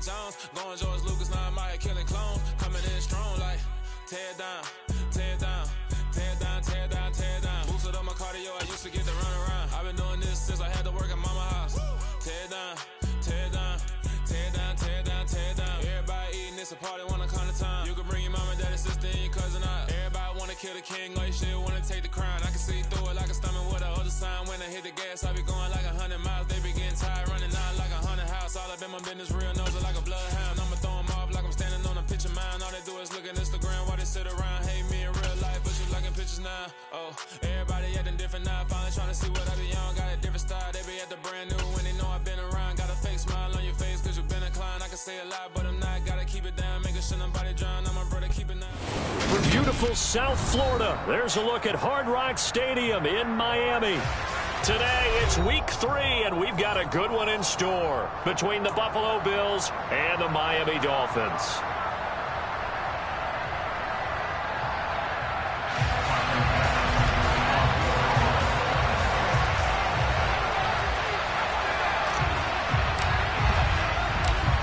Jones. Going George Lucas, now I'm out here killing clones. Coming in strong like tear down, tear down, tear down, tear down, tear down. Boosted up my cardio, I used to get to run around. I've been doing this since I had to work at mama house. Tear down, tear down, tear down, tear down, tear down. Everybody eating, it's a party, wanna come to time. You can bring your mama, daddy, sister, and your cousin out. Everybody wanna kill the king, or you shit wanna take the crown. I can see through it like a stomach with a other sign. When I hit the gas, I be going like 100 miles. They be getting tired, running out like 100 house. All up in my business, real nose like a bloodhound. I'ma throw them off like I'm standing on a picture mound. All they do is look at Instagram while they sit around. Hate me in real life, but you liking pictures now. Oh, everybody acting different now. Finally trying to see what I be on. Got a different style, they be at the brand new when they know I've been around. Got a fake smile on your face cause you been inclined. I can say a lot, but I'm not. Gotta keep it down, making sure nobody drown. I'm my brother, keep it down. From beautiful South Florida, there's a look at Hard Rock Stadium in Miami. Today, it's week 3, and we've got a good one in store between the Buffalo Bills and the Miami Dolphins.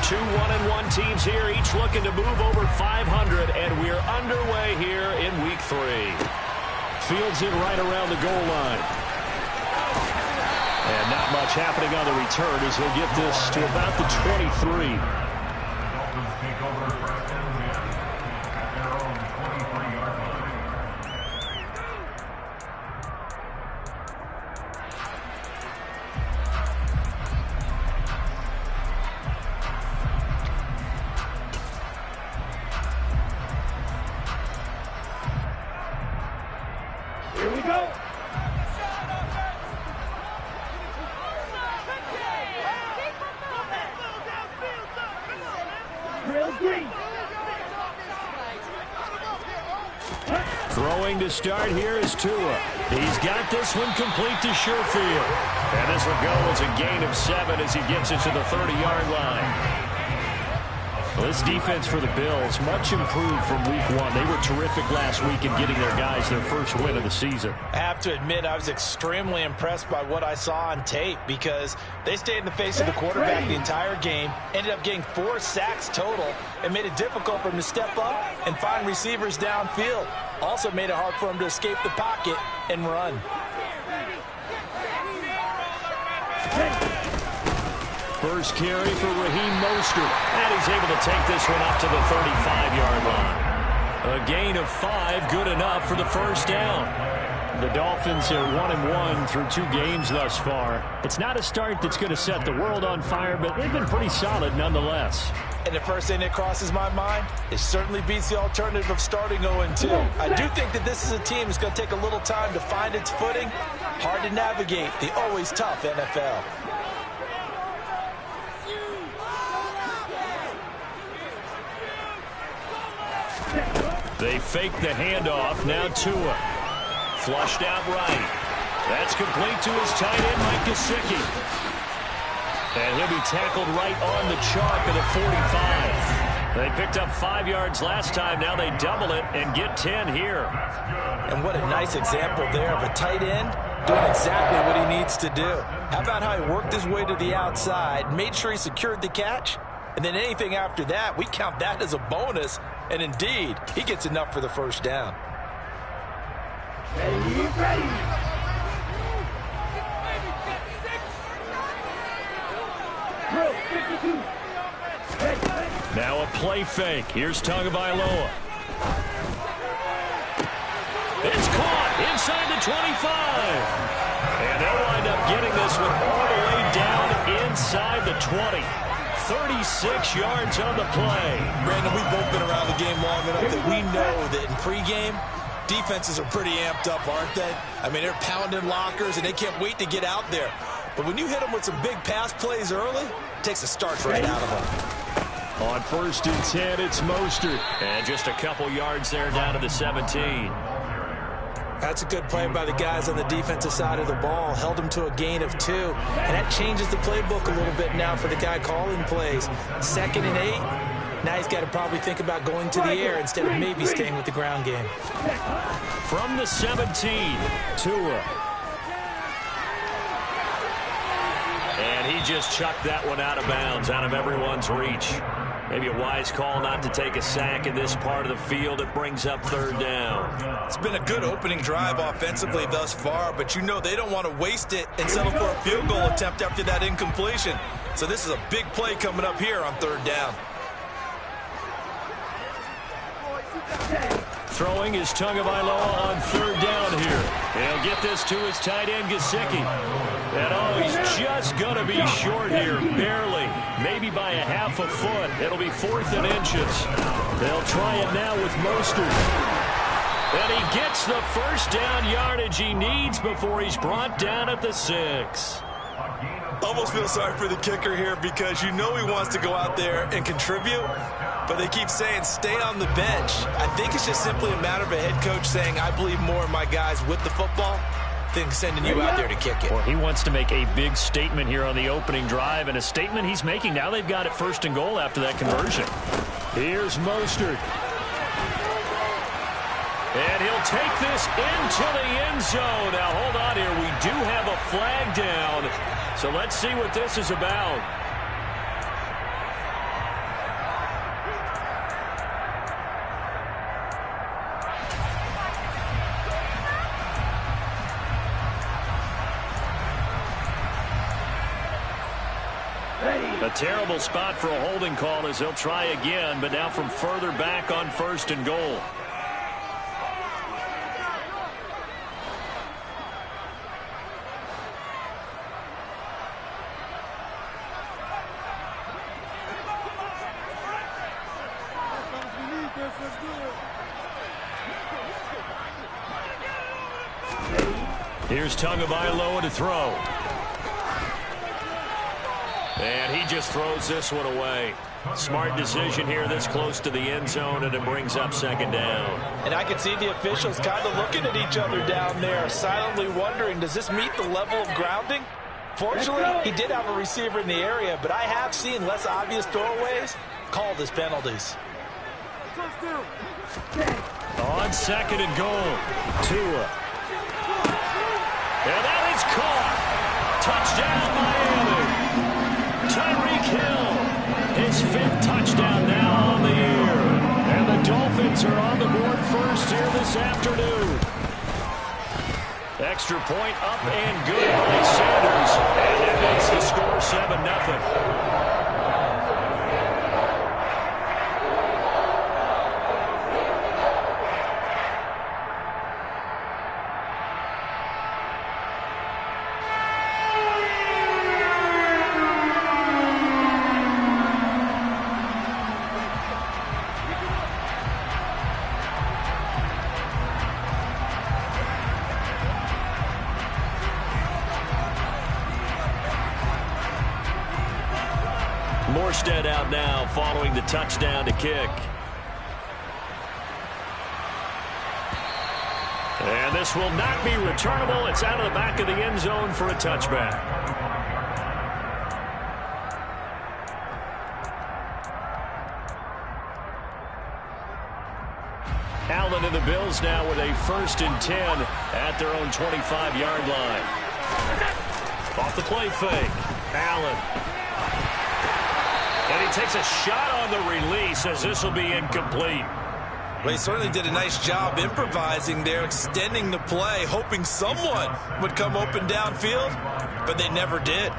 Two 1-1 teams here, each looking to move over 500, and we're underway here in week 3. Fields it right around the goal line. And not much happening on the return as he'll get this to about the 23. Here we go. Throwing to start here is Tua. He's got this one complete to Sherfield. And this will go as a gain of 7 as he gets it to the 30-yard line. Well, this defense for the Bills, much improved from week 1. They were terrific last week in getting their guys their first win of the season. I have to admit, I was extremely impressed by what I saw on tape because they stayed in the face of the quarterback the entire game, ended up getting 4 sacks total, and made it difficult for him to step up and find receivers downfield. Also made it hard for him to escape the pocket and run. First carry for Raheem Mostert, and he's able to take this one up to the 35-yard line. A gain of 5, good enough for the first down. The Dolphins are 1-1 through 2 games thus far. It's not a start that's going to set the world on fire, but they've been pretty solid nonetheless. And the first thing that crosses my mind, it certainly beats the alternative of starting 0-2. I do think that this is a team that's going to take a little time to find its footing. Hard to navigate the always tough NFL. They fake the handoff. Now Tua. Flushed out right. That's complete to his tight end, Mike Gesicki. And he'll be tackled right on the chalk of the 45. They picked up 5 yards last time. Now they double it and get 10 here. And what a nice example there of a tight end doing exactly what he needs to do. How about how he worked his way to the outside, made sure he secured the catch, and then anything after that, we count that as a bonus. And indeed, he gets enough for the first down. Ready. Now a play fake. Here's Tagovailoa. It's caught inside the 25. And they'll wind up getting this one all the way down inside the 20. 36 yards on the play. Brandon, we've both been around the game long enough that we know that in pregame, defenses are pretty amped up, aren't they? I mean, they're pounding lockers, and they can't wait to get out there. But when you hit them with some big pass plays early, it takes a starch right out of them. On 1st and 10, it's Mostert. And just a couple yards there down to the 17. That's a good play by the guys on the defensive side of the ball. Held them to a gain of 2. And that changes the playbook a little bit now for the guy calling plays. 2nd and 8. Now he's got to probably think about going to the air instead of maybe staying with the ground game. From the 17, Tua. And he just chucked that one out of bounds, out of everyone's reach. Maybe a wise call not to take a sack in this part of the field. It brings up third down. It's been a good opening drive offensively thus far, but you know they don't want to waste it and settle for a field goal attempt after that incompletion. So this is a big play coming up here on third down. Throwing is Tagovailoa on third down here. He'll get this to his tight end, Gesicki. And he's just going to be short here, barely. Maybe by a half a foot. It'll be 4th and inches. They'll try it now with Mostert. And he gets the first down yardage he needs before he's brought down at the 6. Almost feel sorry for the kicker here because you know he wants to go out there and contribute, but they keep saying stay on the bench. I think it's just simply a matter of a head coach saying I believe more in my guys with the football than sending you out there to kick it. Well, he wants to make a big statement here on the opening drive, and a statement he's making. Now they've got it 1st and goal after that conversion. Here's Mostert. And he'll take this into the end zone. Now, hold on here. We do have a flag down. So let's see what this is about. A terrible spot for a holding call as they'll try again, but now from further back on 1st and goal. Here's Tagovailoa to throw. And he just throws this one away. Smart decision here this close to the end zone, and it brings up 2nd down. And I can see the officials kind of looking at each other down there, silently wondering, does this meet the level of grounding? Fortunately, he did have a receiver in the area, but I have seen less obvious throwaways called as penalties. On 2nd and goal, Tua. And that is caught. Touchdown, Miami. Tyreek Hill, his 5th touchdown now on the year. And the Dolphins are on the board first here this afternoon. Extra point up and good by Sanders. And that makes the score 7-0. Morstead out now following the touchdown to kick. And this will not be returnable. It's out of the back of the end zone for a touchback. Allen and the Bills now with a 1st and 10 at their own 25-yard line. Off the play fake. Allen. And he takes a shot on the release as this will be incomplete. Well, he certainly did a nice job improvising there, extending the play, hoping someone would come open downfield, but they never did.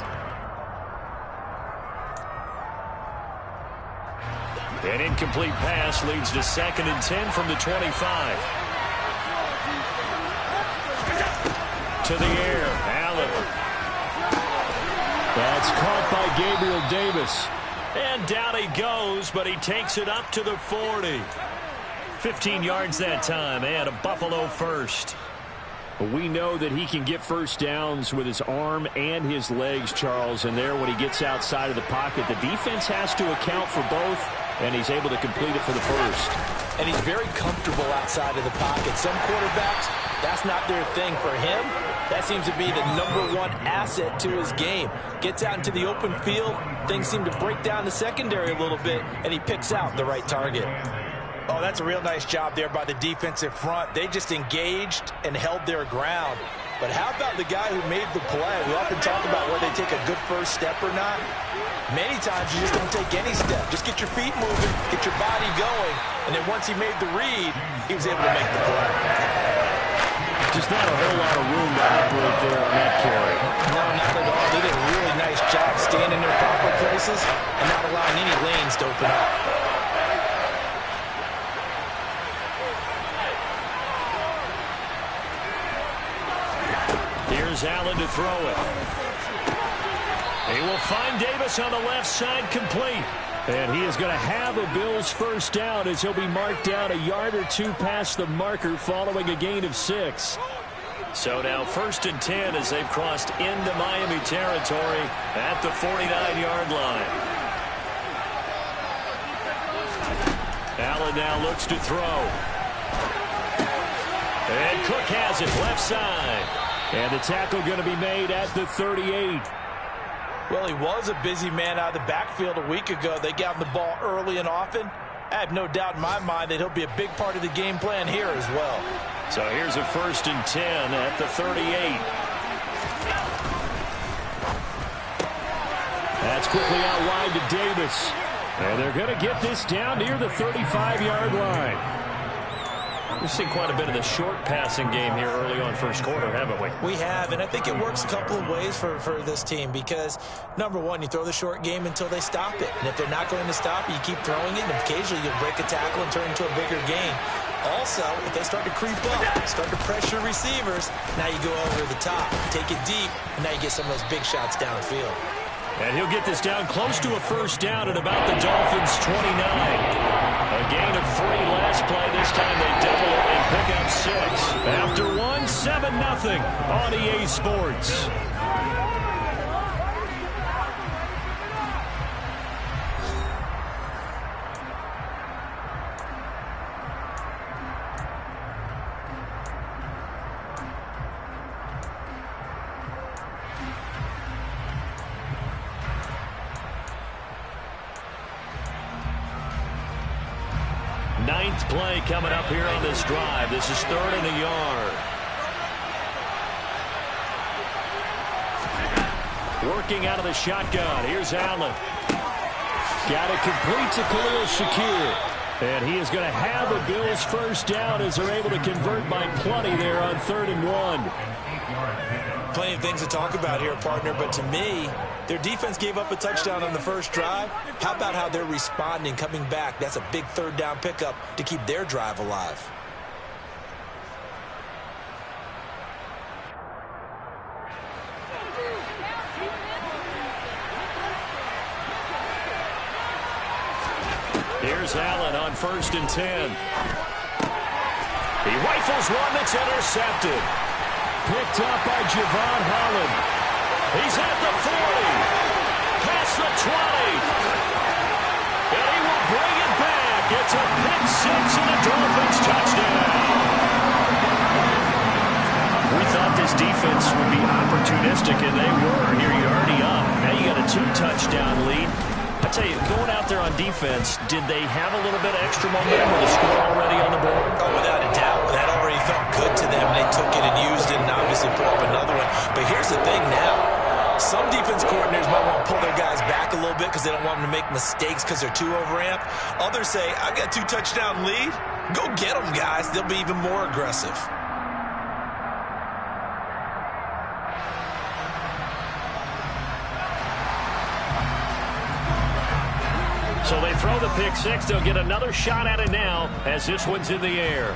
An incomplete pass leads to 2nd and 10 from the 25. To the air, Allen. That's caught by Gabriel Davis. And down he goes, but he takes it up to the 40. 15 yards that time, and a Buffalo first. We know that he can get first downs with his arm and his legs, Charles, and there when he gets outside of the pocket, the defense has to account for both, and he's able to complete it for the first. And he's very comfortable outside of the pocket. Some quarterbacks, that's not their thing. For him, that seems to be the #1 asset to his game. Gets out into the open field, things seem to break down the secondary a little bit, and he picks out the right target. Oh, that's a real nice job there by the defensive front. They just engaged and held their ground. But how about the guy who made the play? We often talk about whether they take a good first step or not. Many times you just don't take any step. Just get your feet moving, get your body going, and then once he made the read, he was able to make the play. Just not a whole lot of room to operate there on that carry. No, not at all. They did a really nice job staying in their proper places and not allowing any lanes to open up. Here's Allen to throw it. He will find Davis on the left side, complete. And he is going to have a Bills first down as he'll be marked down a yard or two past the marker following a gain of 6. So now 1st and 10 as they've crossed into Miami territory at the 49-yard line. Allen now looks to throw. And Cook has it left side. And the tackle going to be made at the 38. Well, he was a busy man out of the backfield a week ago. They got him the ball early and often. I have no doubt in my mind that he'll be a big part of the game plan here as well. So here's a 1st and 10 at the 38. That's quickly out wide to Davis. And they're going to get this down near the 35-yard line. We've seen quite a bit of the short passing game here early on first quarter, haven't we? We have, and I think it works a couple of ways for this team because, number one, you throw the short game until they stop it. And if they're not going to stop it, you keep throwing it, and occasionally you'll break a tackle and turn into a bigger game. Also, if they start to creep up, start to pressure receivers, now you go over the top, take it deep, and now you get some of those big shots downfield. And he'll get this down close to a first down at about the Dolphins' 29. A gain of 3 last play. This time they double it and pick up 6. After 1, 7-0 on EA Sports. Ninth play coming up here on this drive. This is 3rd and a yard. Working out of the shotgun. Here's Allen. Got it complete to Khalil Shakir. And he is going to have a Bills first down as they're able to convert by plenty there on 3rd and 1. Plenty of things to talk about here, partner, but to me, their defense gave up a touchdown on the first drive. How about how they're responding, coming back? That's a big 3rd down pickup to keep their drive alive. Here's Allen on 1st and 10. He rifles one that's intercepted. Picked up by Javon Holland. He's at the 40. Past the 20. And he will bring it back. It's a pick 6 and a Dolphins touchdown. We thought this defense would be opportunistic, and they were. Here you're already up. Now you got a 2-touchdown lead. I tell you, going out there on defense, did they have a little bit of extra momentum with the score already on the board? Oh, without a doubt. That already felt good to them. They took it and used it and obviously put up another one. But here's the thing now. Some defense coordinators might want to pull their guys back a little bit because they don't want them to make mistakes because they're too overamped. Others say, I've got a 2-touchdown lead. Go get them, guys. They'll be even more aggressive. So they throw the pick 6. They'll get another shot at it now as this one's in the air.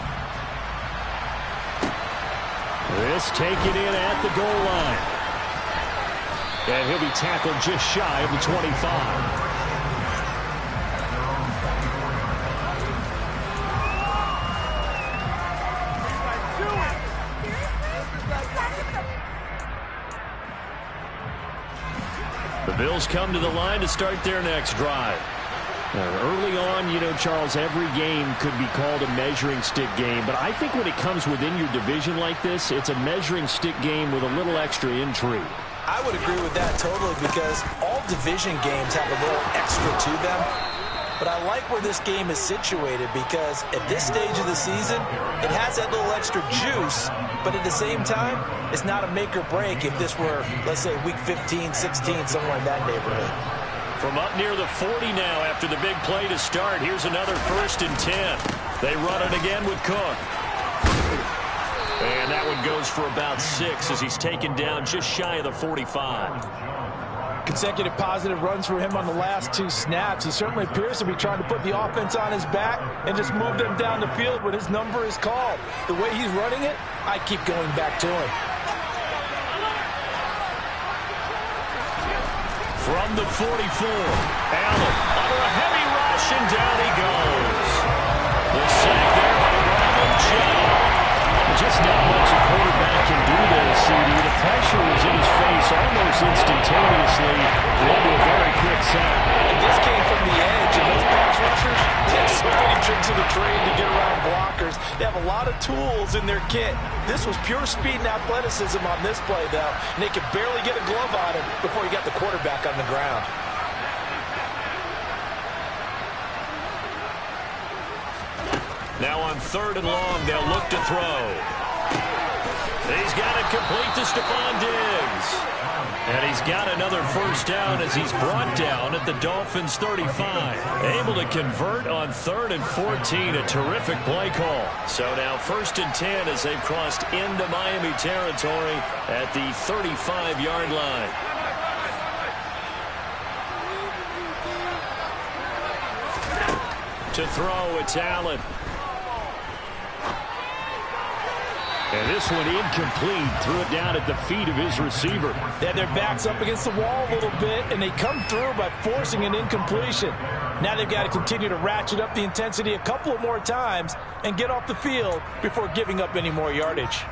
This taken in at the goal line. And he'll be tackled just shy of the 25. The Bills come to the line to start their next drive. Early on, you know, Charles, every game could be called a measuring stick game. But I think when it comes within your division like this, it's a measuring stick game with a little extra intrigue. I would agree with that totally because all division games have a little extra to them. But I like where this game is situated because at this stage of the season, it has that little extra juice, but at the same time, it's not a make or break if this were, let's say, week 15, 16, somewhere in that neighborhood. From up near the 40 now after the big play to start, here's another 1st and 10. They run it again with Cook. And that one goes for about 6 as he's taken down just shy of the 45. Consecutive positive runs for him on the last 2 snaps. He certainly appears to be trying to put the offense on his back and just move them down the field when his number is called. The way he's running it, I keep going back to him. From the 44, Allen under a heavy rush, and down he goes. The sack there by Ronald Joe. Just not much a quarterback can do there, CD. The pressure was in his face almost instantaneously. Led to a very quick sack. And this came from the edge, and those pass rushers, they have so many tricks of the trade to get around blockers. They have a lot of tools in their kit. This was pure speed and athleticism on this play, though, and they could barely get a glove on him before he got the quarterback on the ground. Now on 3rd and long, they'll look to throw. He's got it complete to Stephon Diggs. And he's got another 1st down as he's brought down at the Dolphins' 35. Able to convert on 3rd and 14, a terrific play call. So now 1st and 10 as they've crossed into Miami territory at the 35-yard line. To throw, it's Allen. And this one incomplete. Threw it down at the feet of his receiver. They had their backs up against the wall a little bit, and they come through by forcing an incompletion. Now they've got to continue to ratchet up the intensity a couple of more times and get off the field before giving up any more yardage.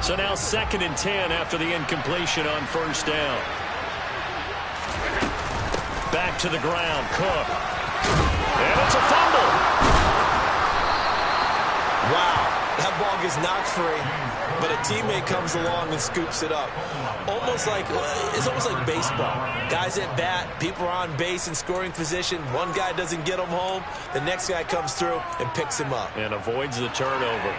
So now 2nd and 10 after the incompletion on 1st down. Back to the ground, Cook. And it's a fumble. Wow, that ball gets knocked free, but a teammate comes along and scoops it up. It's almost like baseball. Guys at bat, people are on base in scoring position. One guy doesn't get him home. The next guy comes through and picks him up. And avoids the turnover.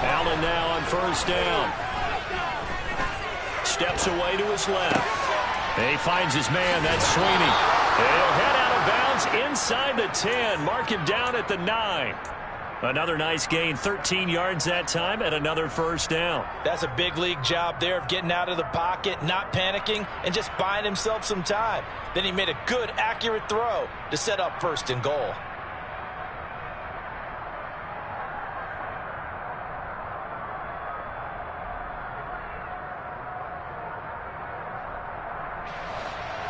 Allen now on 1st down. Steps away to his left. He finds his man. That's Sweeney. He'll head out of bounds inside the 10. Mark him down at the 9. Another nice gain, 13 yards that time, and another 1st down. That's a big league job there of getting out of the pocket, not panicking, and just buying himself some time. Then he made a good, accurate throw to set up 1st and goal.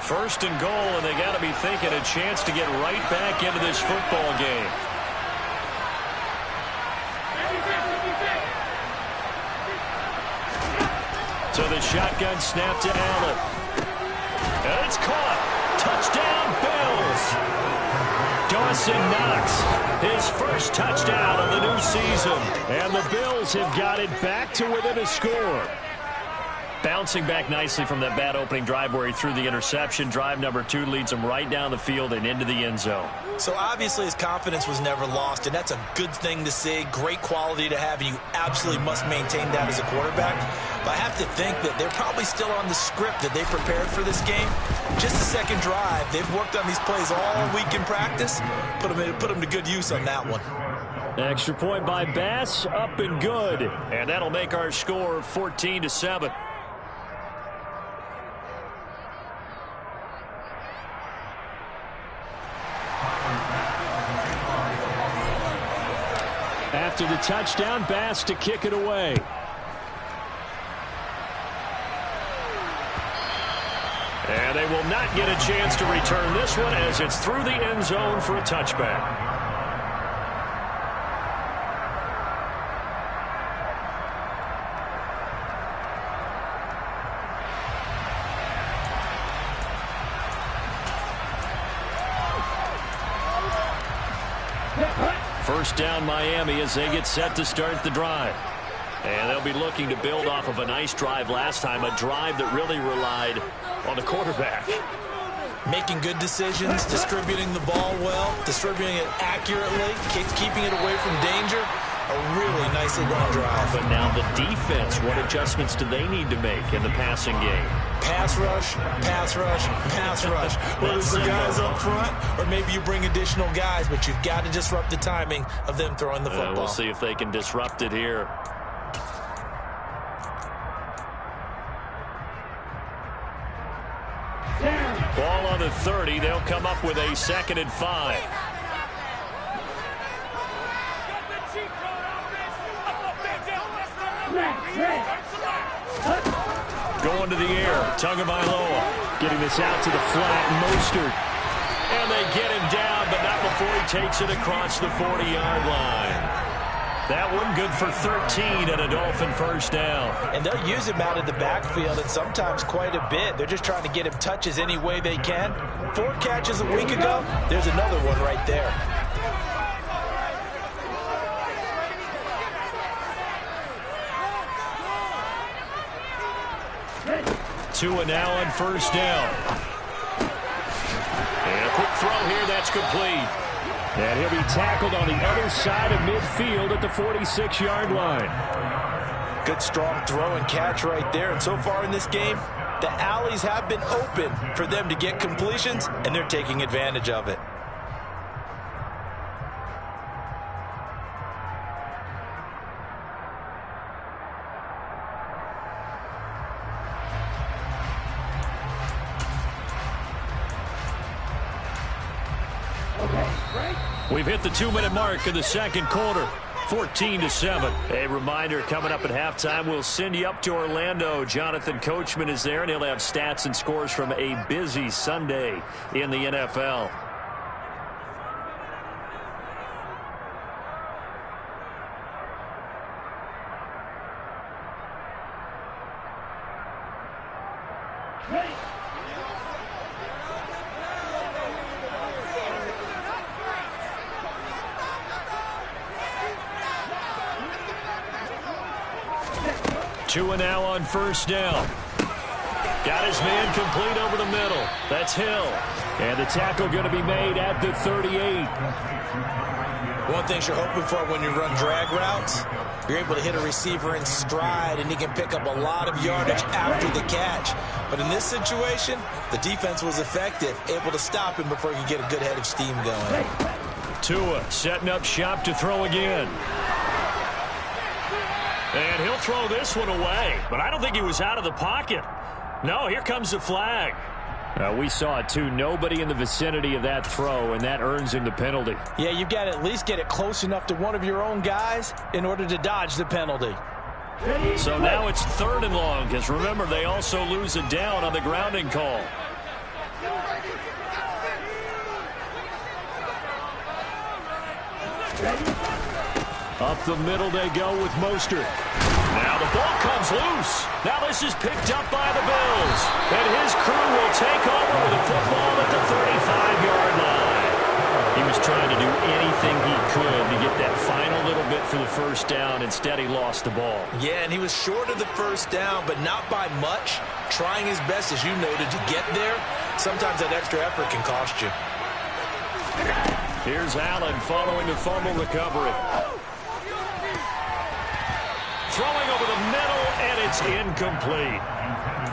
First and goal, and they got to be thinking a chance to get right back into this football game. So the shotgun snap to Allen. And it's caught. Touchdown, Bills. Dawson Knox, his first touchdown of the new season. And the Bills have got it back to within a score. Bouncing back nicely from that bad opening drive where he threw the interception. Drive number 2 leads him right down the field and into the end zone. So obviously his confidence was never lost, and that's a good thing to see. Great quality to have, and you absolutely must maintain that as a quarterback. But I have to think that they're probably still on the script that they prepared for this game. Just the second drive, they've worked on these plays all week in practice. Put them to good use on that one. Extra point by Bass, up and good. And that'll make our score 14-7. After the touchdown, Bass to kick it away. And they will not get a chance to return this one as it's through the end zone for a touchback. First down Miami as they get set to start the drive. And they'll be looking to build off of a nice drive last time, a drive that really relied on the quarterback. Making good decisions, distributing the ball well, distributing it accurately, keeping it away from danger. A really nicely run drive. But now the defense, what adjustments do they need to make in the passing game? Pass rush, pass rush, pass rush. Whether it's the guys up front or maybe you bring additional guys, but you've got to disrupt the timing of them throwing the football. We'll see if they can disrupt it here. Ball on the 30. They'll come up with a 2nd and 5. Going to the air. Tagovailoa getting this out to the flat. Mostert. And they get him down, but not before he takes it across the 40-yard line. That one good for 13 and a Dolphin first down. And they'll use him out of the backfield, and sometimes quite a bit. They're just trying to get him touches any way they can. 4 catches a week ago. There's another one right there. 2 now on first down. And a quick throw here, that's complete. And he'll be tackled on the other side of midfield at the 46-yard line. Good strong throw and catch right there. And so far in this game, the alleys have been open for them to get completions, and they're taking advantage of it. We've hit the 2-minute mark in the second quarter. 14-7. A reminder, coming up at halftime, we'll send you up to Orlando. Jonathan Coachman is there, and he'll have stats and scores from a busy Sunday in the NFL. Two and now on first down. Got his man complete over the middle. That's Hill. And the tackle going to be made at the 38. One thing you're hoping for when you run drag routes, you're able to hit a receiver in stride, and he can pick up a lot of yardage after the catch. But in this situation, the defense was effective, able to stop him before he could get a good head of steam going. Tua setting up shop to throw again. And he'll throw this one away, but I don't think he was out of the pocket. No, here comes the flag. We saw it too. Nobody in the vicinity of that throw, and that earns him the penalty. Yeah, you've got to at least get it close enough to one of your own guys in order to dodge the penalty. So now it's 3rd and long, because remember, they also lose it down on the grounding call. Up the middle they go with Mostert. Now the ball comes loose. Now this is picked up by the Bills. And his crew will take over with the football at the 35-yard line. He was trying to do anything he could to get that final little bit for the first down. Instead, he lost the ball. Yeah, and he was short of the first down, but not by much. Trying his best, as you noted, to get there. Sometimes that extra effort can cost you. Here's Allen following the fumble recovery. Throwing over the middle, and it's incomplete.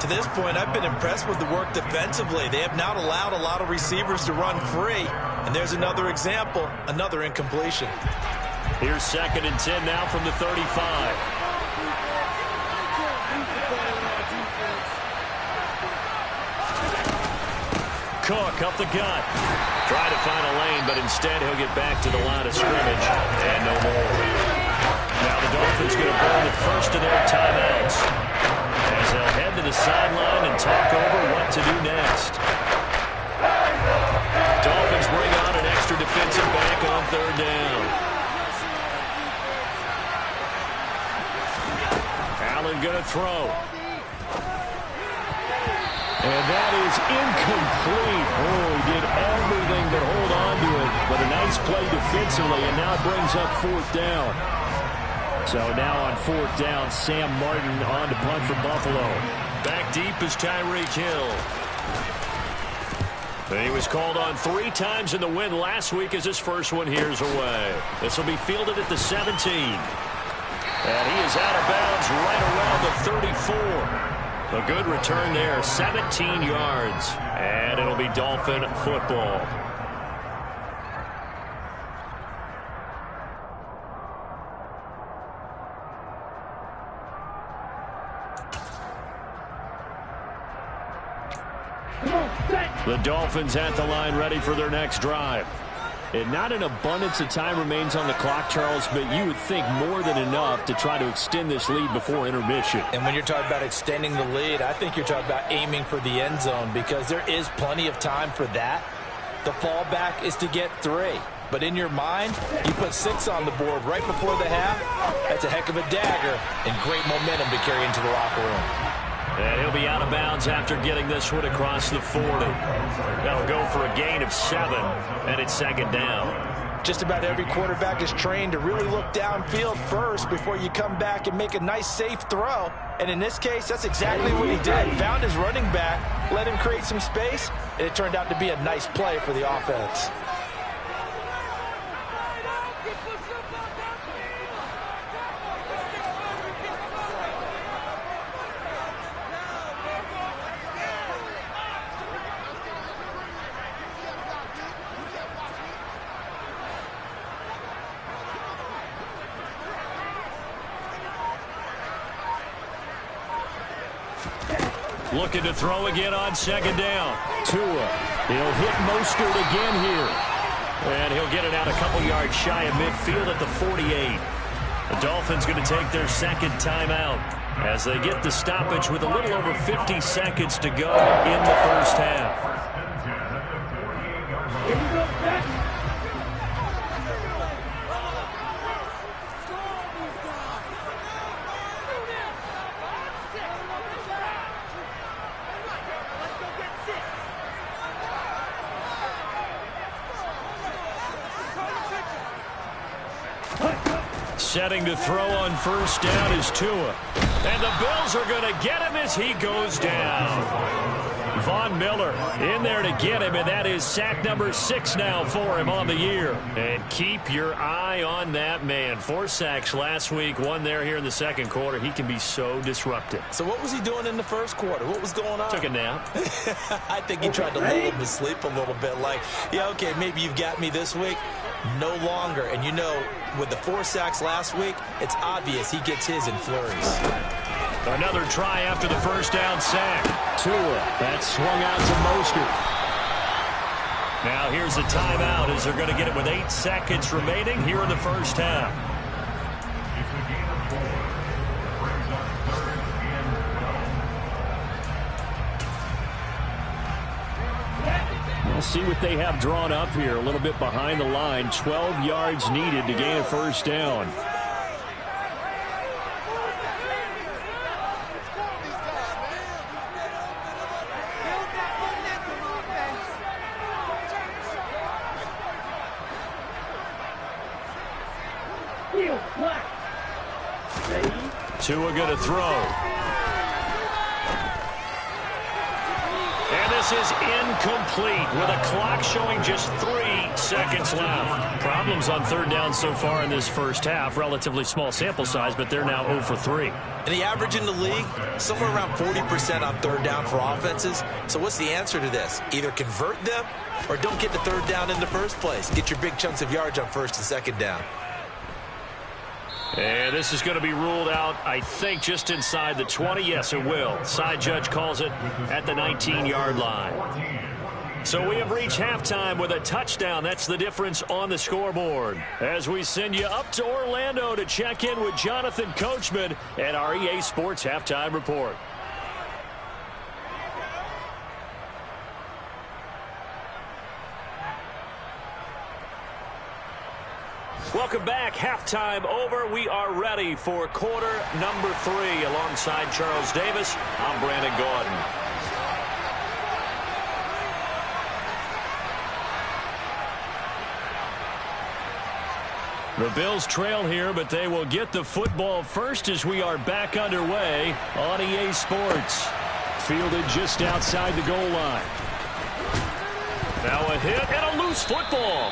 To this point, I've been impressed with the work defensively. They have not allowed a lot of receivers to run free. And there's another example, another incompletion. Here's 2nd and 10 now from the 35. Cook up the gut. Trying to find a lane, but instead he'll get back to the line of scrimmage. And no more. Now the Dolphins going to burn the first of their timeouts as they'll head to the sideline and talk over what to do next. Dolphins bring on an extra defensive back on 3rd down. Allen going to throw. And that is incomplete. Oh, he did everything but hold on to it. But a nice play defensively, and now it brings up 4th down. So now on 4th down, Sam Martin on to punt for Buffalo. Back deep is Tyreek Hill. He was called on 3 times in the win last week as his first one here's away. This will be fielded at the 17. And he is out of bounds right around the 34. A good return there, 17 yards. And it'll be Dolphin football. The Dolphins at the line ready for their next drive. And not an abundance of time remains on the clock, Charles, but you would think more than enough to try to extend this lead before intermission. And when you're talking about extending the lead, I think you're talking about aiming for the end zone because there is plenty of time for that. The fallback is to get 3. But in your mind, you put 6 on the board right before the half. That's a heck of a dagger and great momentum to carry into the locker room. And he'll be out of bounds after getting this one across the 40. That'll go for a gain of 7, and it's 2nd down. Just about every quarterback is trained to really look downfield first before you come back and make a nice, safe throw. And in this case, that's exactly what he did. Found his running back, let him create some space, and it turned out to be a nice play for the offense. Looking to throw again on 2nd down. Tua. He'll hit Mostert again here. And he'll get it out a couple yards shy of midfield at the 48. The Dolphins going to take their 2nd timeout as they get the stoppage with a little over 50 seconds to go in the first half. Setting to throw on 1st down is Tua. And the Bills are going to get him as he goes down. Von Miller in there to get him, and that is sack number 6 now for him on the year. And keep your eye on that man. 4 sacks last week, 1 there here in the 2nd quarter. He can be so disruptive. So what was he doing in the 1st quarter? What was going on? Took a nap. I think he tried to lull him to sleep a little bit. Like, yeah, okay, maybe you've got me this week. No longer. And you know, with the 4 sacks last week, it's obvious he gets his in flurries. Another try after the 1st down sack. Tua, that swung out to Mostert. Now here's a timeout as they're going to get it with 8 seconds remaining here in the first half. We'll see what they have drawn up here. A little bit behind the line. 12 yards needed to gain a 1st down. Tua going to throw. And this is incomplete with a clock showing just 3 seconds left. Problems on 3rd down so far in this first half. Relatively small sample size, but they're now 0 for 3. And the average in the league, somewhere around 40% on 3rd down for offenses. So what's the answer to this? Either convert them or don't get the 3rd down in the first place. Get your big chunks of yards on 1st and 2nd down. And this is going to be ruled out, I think, just inside the 20. Yes, it will. Side judge calls it at the 19-yard line. So we have reached halftime with a touchdown. That's the difference on the scoreboard. As we send you up to Orlando to check in with Jonathan Coachman and our EA Sports Halftime Report. Welcome back. Halftime over. We are ready for quarter number 3. Alongside Charles Davis, I'm Brandon Gordon. The Bills trail here, but they will get the football first as we are back underway on EA Sports. Fielded just outside the goal line. Now a hit and a loose football.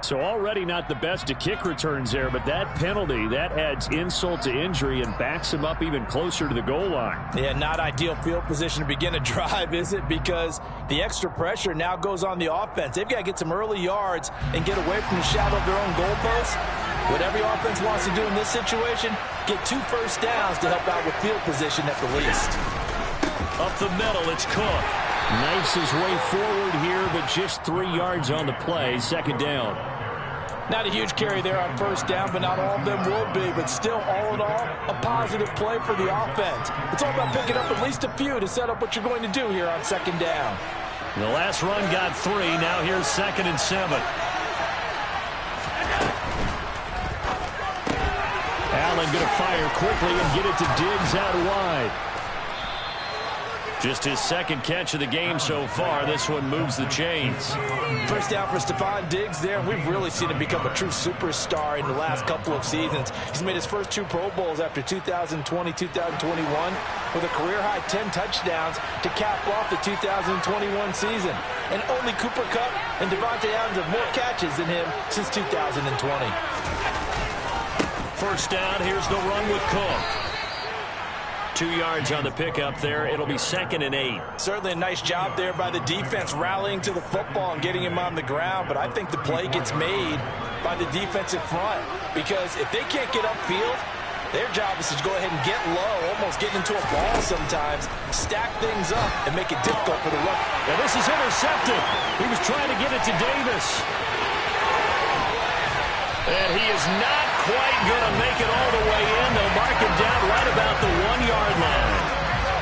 So already not the best of kick returns there, but that penalty, that adds insult to injury and backs him up even closer to the goal line. Yeah, not ideal field position to begin a drive, is it? Because the extra pressure now goes on the offense. They've got to get some early yards and get away from the shadow of their own goalposts. What every offense wants to do in this situation, get 2 first downs to help out with field position at the least. Up the middle, it's Cook. Knifes his way forward here, but just 3 yards on the play, second down. Not a huge carry there on first down, but not all of them will be. But still, all in all, a positive play for the offense. It's all about picking up at least a few to set up what you're going to do here on second down. The last run got 3. Now here's 2nd and 7. Allen going to fire quickly and get it to Diggs out wide. Just his 2nd catch of the game so far. This one moves the chains. First down for Stephon Diggs there. We've really seen him become a true superstar in the last couple of seasons. He's made his first 2 Pro Bowls after 2020, 2021 with a career-high 10 touchdowns to cap off the 2021 season. And only Cooper Kupp and Devontae Adams have more catches than him since 2020. First down, here's the run with Cook. 2 yards on the pickup there. It'll be 2nd and 8. Certainly a nice job there by the defense rallying to the football and getting him on the ground. But I think the play gets made by the defensive front because if they can't get upfield, their job is to go ahead and get low, almost get into a ball sometimes, stack things up, and make it difficult for the run. And this is intercepted. He was trying to get it to Davis. And he is not quite going to make it all the way in. They'll mark him down right about the 1-yard line.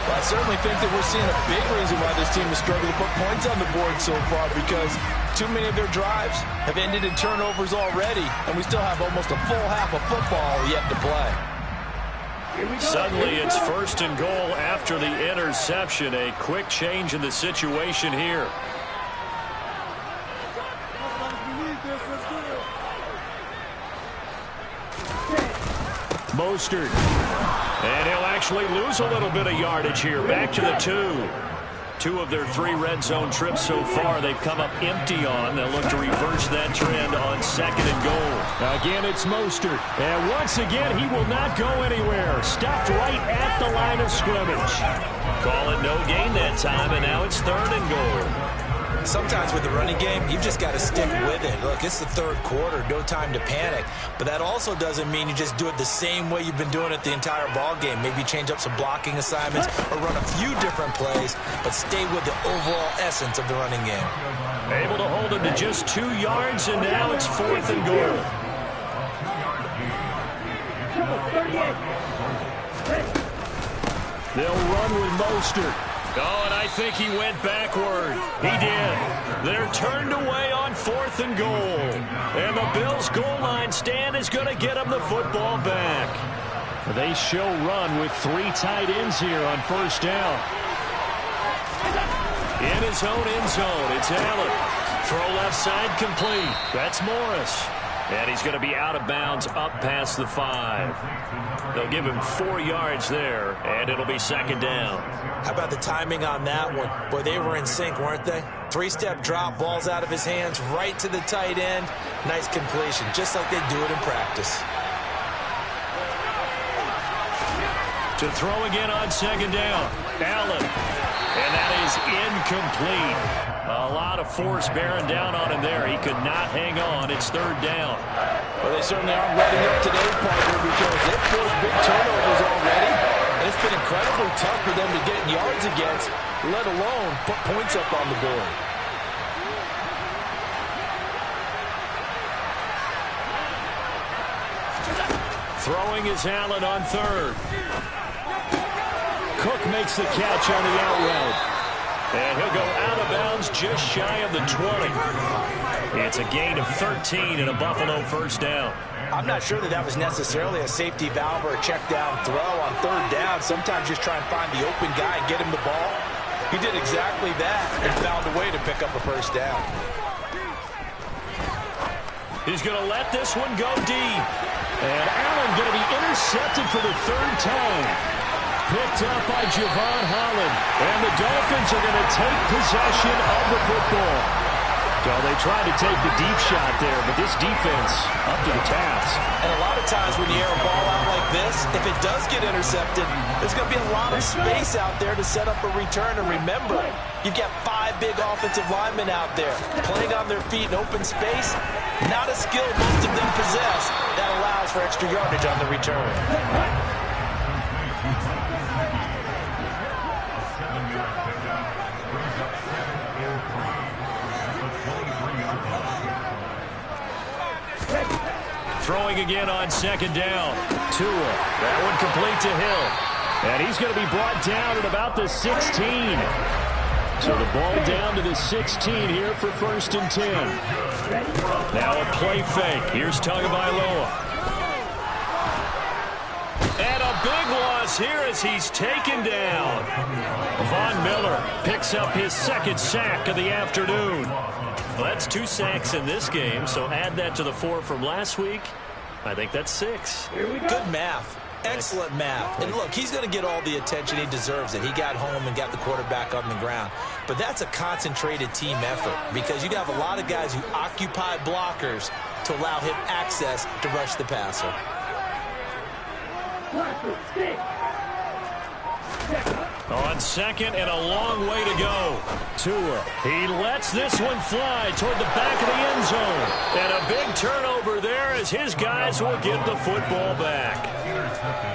Well, I certainly think that we're seeing a big reason why this team has struggled to put points on the board so far because too many of their drives have ended in turnovers already, and we still have almost a full half of football yet to play. Suddenly it's 1st and goal after the interception. A quick change in the situation here. Mostert. And he'll actually lose a little bit of yardage here. Back to the 2. 2 of their 3 red zone trips so far they've come up empty on. They'll look to reverse that trend on 2nd and goal. Again, it's Mostert. And once again, he will not go anywhere. Stopped right at the line of scrimmage. Call it no gain that time, and now it's 3rd and goal. Sometimes with the running game, you've just got to stick with it. Look, it's the 3rd quarter, no time to panic. But that also doesn't mean you just do it the same way you've been doing it the entire ball game. Maybe change up some blocking assignments or run a few different plays, but stay with the overall essence of the running game. Able to hold him to just 2 yards, and now it's 4th and goal. They'll run with Mostert. Oh, and I think he went backward. He did. They're turned away on 4th and goal. And the Bills' goal line stand is going to get them the football back. They show run with 3 tight ends here on 1st down. In his own end zone, it's Allen. Throw left side complete. That's Morris. And he's going to be out of bounds up past the 5. They'll give him 4 yards there, and it'll be 2nd down. How about the timing on that one? Boy, they were in sync, weren't they? 3-step drop, balls out of his hands, right to the tight end. Nice completion, just like they do it in practice. To throw again on 2nd down. Allen. And that is incomplete. A lot of force bearing down on him there. He could not hang on. It's 3rd down. Well, they certainly aren't letting up today, partner, because they've forced big turnovers already. And it's been incredibly tough for them to get yards against, let alone put points up on the board. Throwing is Allen on 3rd. Cook makes the catch on the out route. And he'll go out of bounds just shy of the 20. It's a gain of 13 and a Buffalo 1st down. I'm not sure that was necessarily a safety valve or a check down throw on 3rd down. Sometimes just try and find the open guy and get him the ball. He did exactly that and found a way to pick up a 1st down. He's going to let this one go deep. And Allen going to be intercepted for the third time. Picked up by Javon Holland. And the Dolphins are going to take possession of the football. So they tried to take the deep shot there, but this defense up to the task. And a lot of times when you air a ball out like this, if it does get intercepted, there's going to be a lot of space out there to set up a return. And remember, you've got 5 big offensive linemen out there playing on their feet in open space. Not a skill most of them possess that allows for extra yardage on the return. Throwing again on second down. Tua. That one complete to Hill. And he's going to be brought down at about the 16. So the ball down to the 16 here for 1st and 10. Now a play fake. Here's Tagovailoa. And a big loss here as he's taken down. Von Miller picks up his 2nd sack of the afternoon. Well, that's 2 sacks in this game, so add that to the 4 from last week. I think that's 6. Good math. Excellent math. And look, he's going to get all the attention he deserves. He got home and got the quarterback on the ground. But that's a concentrated team effort because you have a lot of guys who occupy blockers to allow him access to rush the passer. On second and a long way to go. Tua. He lets this one fly toward the back of the end zone. And a big turnover there as his guys will get the football back.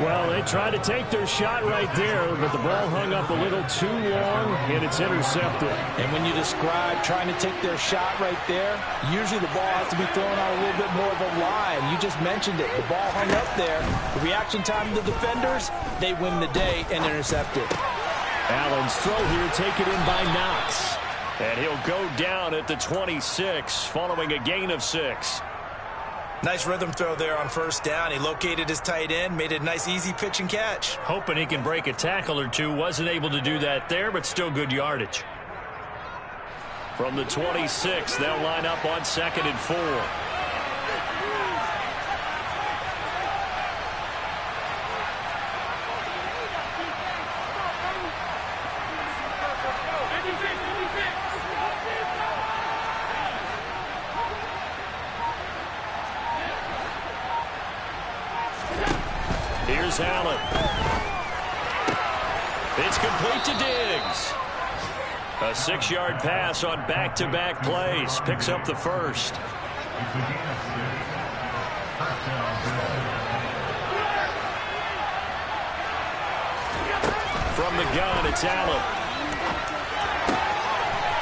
Well, they tried to take their shot right there, but the ball hung up a little too long, and it's intercepted. And when you describe trying to take their shot right there, usually the ball has to be thrown on a little bit more of a line. You just mentioned it. The ball hung up there. The reaction time of the defenders, they win the day and intercept it. Allen's throw here taken in by Knox. And he'll go down at the 26 following a gain of 6. Nice rhythm throw there on 1st down. He located his tight end, made a nice easy pitch and catch. Hoping he can break a tackle or two. Wasn't able to do that there, but still good yardage. From the 26, they'll line up on 2nd and 4. Here's Allen. It's complete to Diggs. A 6-yard pass on back-to-back plays. Picks up the 1st. From the gun, it's Allen.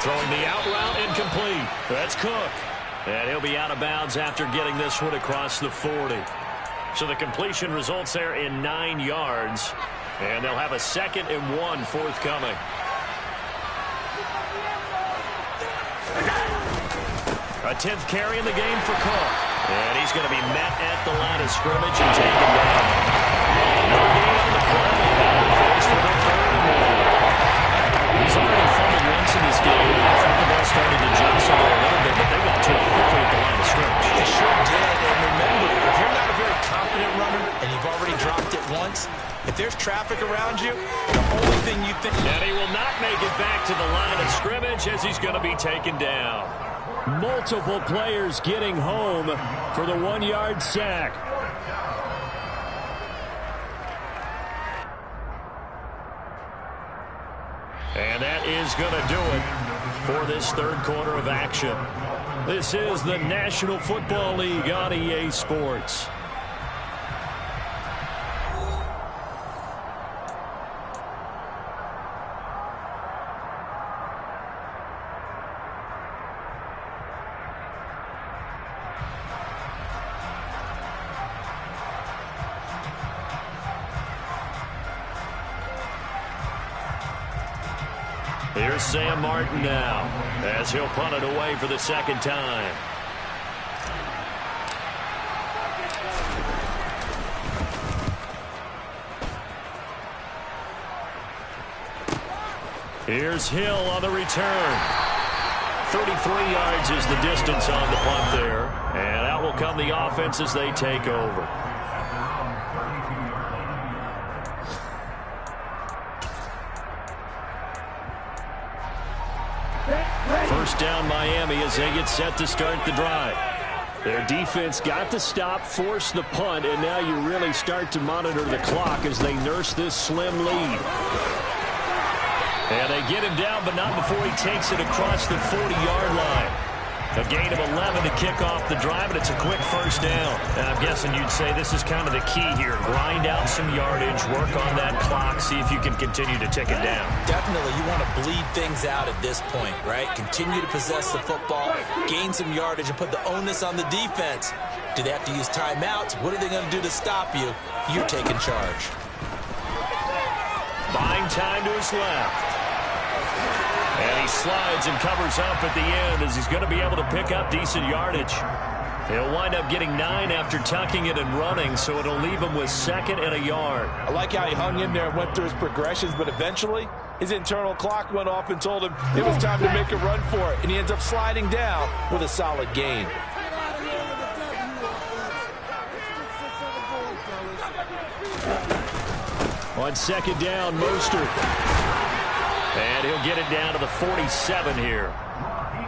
Throwing the out route incomplete. That's Cook. And he'll be out of bounds after getting this one across the 40. So the completion results there in 9 yards. And they'll have a 2nd and 1 forthcoming. A 10th carry in the game for Cook. And he's going to be met at the line of scrimmage and taken down. No gain on the play. Forced for the 3rd and 1. He's already fumbled once in this game. I thought the ball started to jostle a little bit, but they got to it quickly at the line of scrimmage. They sure did. And remember, if you're not a very confident runner and you've already dropped it once, if there's traffic around you, the only thing you think... And he will not make it back to the line of scrimmage as he's going to be taken down. Multiple players getting home for the 1-yard sack. And that is going to do it for this 3rd quarter of action. This is the National Football League on EA Sports. Here's Sam Martin now as he'll punt it away for the 2nd time. Here's Hill on the return. 33 yards is the distance on the punt there. And out will come the offense as they take over. First down Miami as they get set to start the drive. Their defense got the stop, forced the punt, and now you really start to monitor the clock as they nurse this slim lead. And they get him down, but not before he takes it across the 40-yard line. A gain of 11 to kick off the drive, and it's a quick first down. And I'm guessing you'd say this is kind of the key here. Grind out some yardage, work on that clock, see if you can continue to tick it down. Definitely, you want to bleed things out at this point, right? Continue to possess the football, gain some yardage, and put the onus on the defense. Do they have to use timeouts? What are they going to do to stop you? You're taking charge. Buying time to his left. And he slides and covers up at the end as he's going to be able to pick up decent yardage. He'll wind up getting 9 after tucking it and running, so it'll leave him with 2nd and a yard. I like how he hung in there and went through his progressions, but eventually his internal clock went off and told him it was time to make a run for it, and he ends up sliding down with a solid gain. On 2nd down, Mostert. And he'll get it down to the 47 here.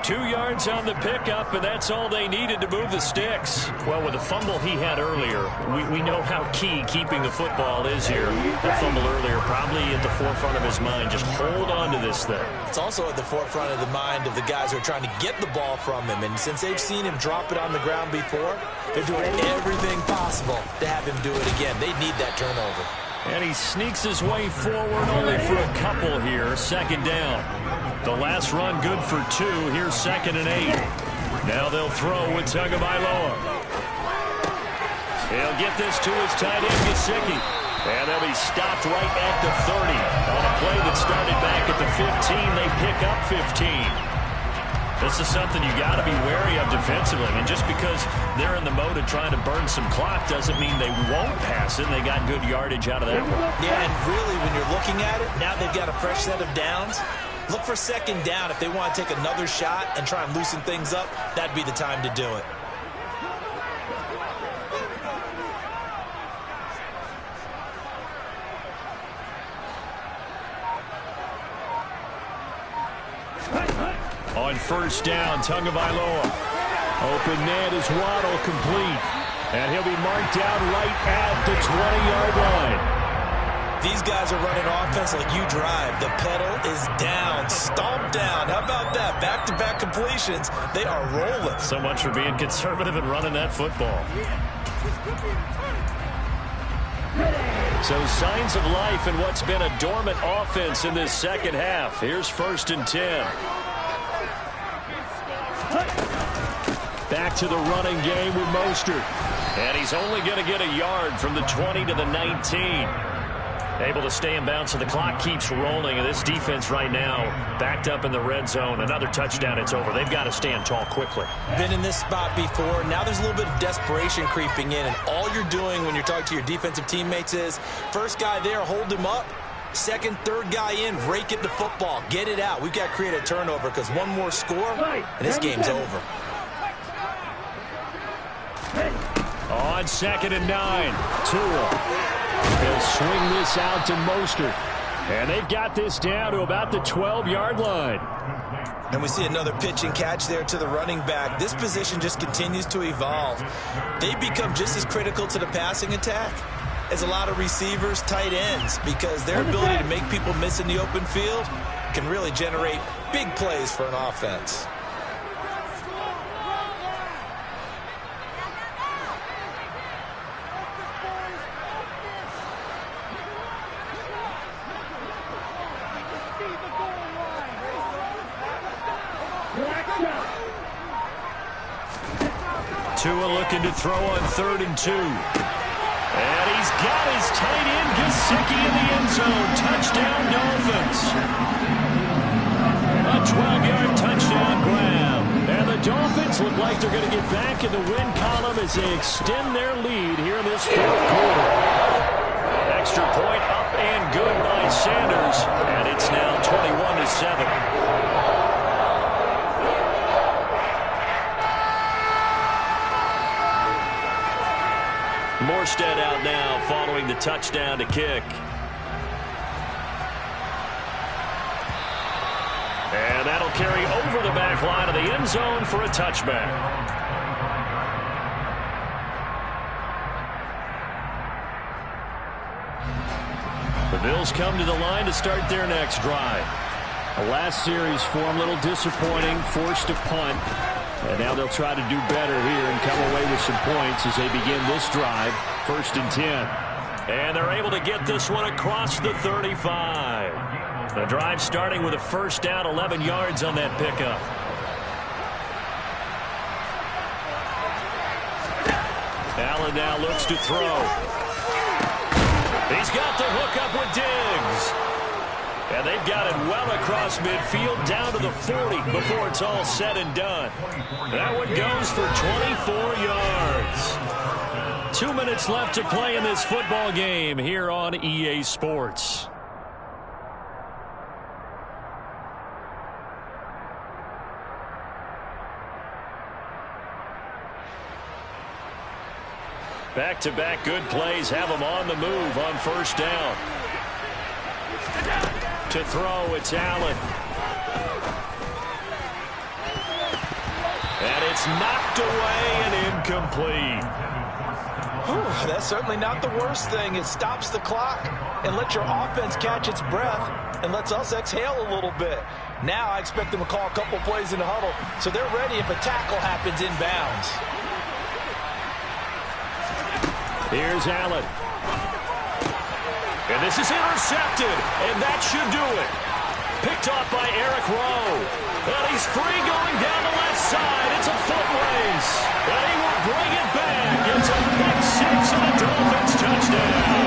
2 yards on the pickup, and that's all they needed to move the sticks. Well, with the fumble he had earlier, we know how key keeping the football is here. That fumble earlier probably at the forefront of his mind. Just hold on to this thing. It's also at the forefront of the mind of the guys who are trying to get the ball from him. And since they've seen him drop it on the ground before, they're doing everything possible to have him do it again. They need that turnover. And he sneaks his way forward only for a couple here. 2nd down. The last run good for 2. Here's 2nd and 8. Now they'll throw with Tagovailoa. He'll get this to his tight end, Gesicki. And they'll be stopped right at the 30. On a play that started back at the 15, they pick up 15. This is something you got to be wary of defensively. I mean, just because they're in the mode of trying to burn some clock doesn't mean they won't pass it. They got good yardage out of that one. Yeah, and really, when you're looking at it, now they've got a fresh set of downs. Look for 2nd down. If they want to take another shot and try and loosen things up, that'd be the time to do it. On 1st down, Tagovailoa. Open man is Waddle, complete. And he'll be marked down right at the 20-yard line. These guys are running offense like you drive. The pedal is down, stomped down. How about that? Back-to-back completions. They are rolling. So much for being conservative and running that football. So signs of life in what's been a dormant offense in this 2nd half. Here's 1st and 10. Back to the running game with Mostert. And he's only going to get a yard from the 20 to the 19. Able to stay in bounds, so the clock keeps rolling. And this defense right now backed up in the red zone. Another touchdown, it's over. They've got to stand tall quickly. Been in this spot before. Now there's a little bit of desperation creeping in. And all you're doing when you're talking to your defensive teammates is, first guy there, hold him up. 2nd, 3rd guy in, rake at the football. Get it out. We've got to create a turnover because one more score, and this game's over. On 2nd and 9, Tua. He'll swing this out to Mostert. And they've got this down to about the 12-yard line. And we see another pitch and catch there to the running back. This position just continues to evolve. They become just as critical to the passing attack as a lot of receivers, tight ends, because their ability to make people miss in the open field can really generate big plays for an offense. Tua looking to throw on 3rd and 2. And he's got his tight end, Gesicki, in the end zone. Touchdown, Dolphins. A 12-yard touchdown grab. And the Dolphins look like they're going to get back in the win column as they extend their lead here in this 4th quarter. Extra point up and good by Sanders. And it's now 21-7. Morstead out now following the touchdown to kick. And that'll carry over the back line of the end zone for a touchback. The Bills come to the line to start their next drive. The last series for them, a little disappointing, forced to punt. And now they'll try to do better here and come away with some points as they begin this drive. 1st and 10. And they're able to get this one across the 35. The drive starting with a first down, 11 yards on that pickup. Allen now looks to throw. He's got the hook up with Diggs. And they've got it well across midfield down to the 40 before it's all said and done. That one goes for 24 yards. 2 minutes left to play in this football game here on EA Sports. Back-to-back good plays have them on the move on first down. To throw, it's Allen. And it's knocked away and incomplete. Whew, that's certainly not the worst thing. It stops the clock and lets your offense catch its breath and lets us exhale a little bit. Now I expect them to call a couple plays in the huddle so they're ready if a tackle happens inbounds. Here's Allen. And this is intercepted, and that should do it. Picked off by Eric Rowe. And he's free going down the left side. It's a foot race. And he will bring it back. It's a pick six and a Dolphins touchdown.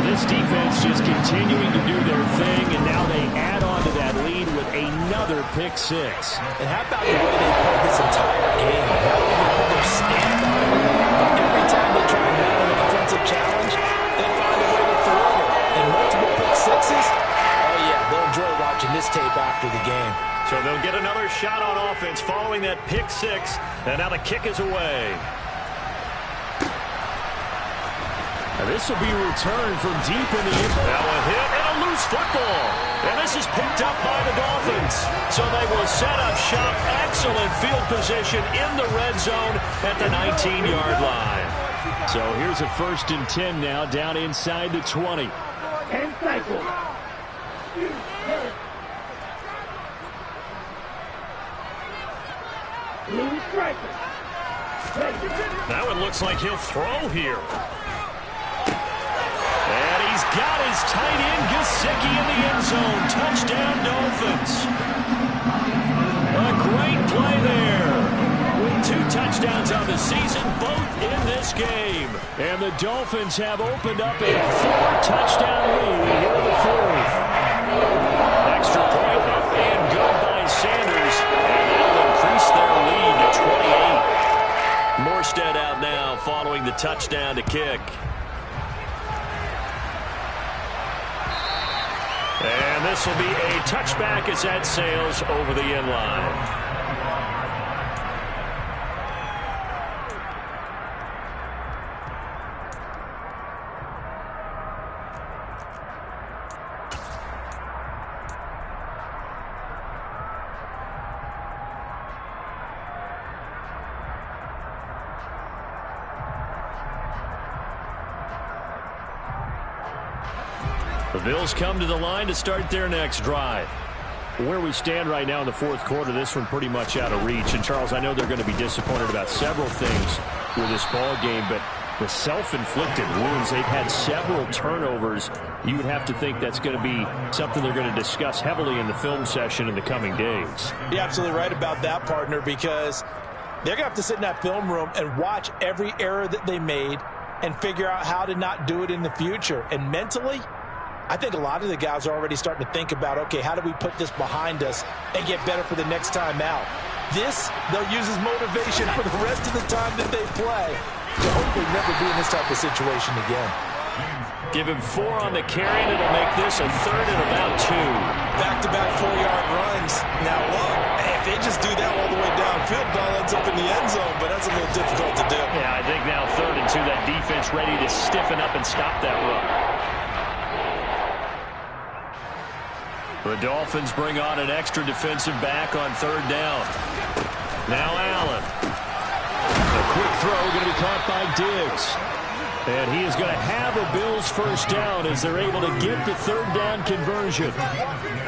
This defense just continuing to do their thing, and now they add on to that lead with another pick six. And how about the way they played this entire game? Not only put their stand on it, but every time they try and mount an offensive challenge, they find a way to thwart it. And multiple pick sixes, oh yeah, they'll enjoy watching this tape after the game. So they'll get another shot on offense following that pick six, and now the kick is away. This will be returned from deep in the end. Now a hit and a loose football. And this is picked up by the Dolphins. So they will set up shop. Excellent field position in the red zone at the 19-yard line. So here's a 1st and 10 now down inside the 20. That one looks like he'll throw here. And he's got his tight end, Gesicki, in the end zone. Touchdown, Dolphins. A great play there. With 2 touchdowns on the season, both in this game. And the Dolphins have opened up a 4-touchdown lead here in the 4th. Extra point and good by Sanders. And that'll increase their lead to 28. Morstead out now following the touchdown to kick. And this will be a touchback as that sails over the end line. The Bills come to the line to start their next drive. Where we stand right now in the 4th quarter, this one pretty much out of reach. And, Charles, I know they're going to be disappointed about several things with this ball game, but the self-inflicted wounds, they've had several turnovers. You would have to think that's going to be something they're going to discuss heavily in the film session in the coming days. You're absolutely right about that, partner, because they're going to have to sit in that film room and watch every error that they made and figure out how to not do it in the future. And mentally, I think a lot of the guys are already starting to think about, okay, how do we put this behind us and get better for the next time out? This, they'll use as motivation for the rest of the time that they play to hopefully never be in this type of situation again. Give him 4 on the carry, and it'll make this a 3rd and about 2. Back-to-back 4-yard runs. Now look, if they just do that all the way downfield, ball ends up in the end zone, but that's a little difficult to do. Yeah, I think now 3rd and 2, that defense ready to stiffen up and stop that run. The Dolphins bring on an extra defensive back on 3rd down. Now Allen. A quick throw going to be caught by Diggs. And he is going to have a Bills first down as they're able to get the 3rd down conversion.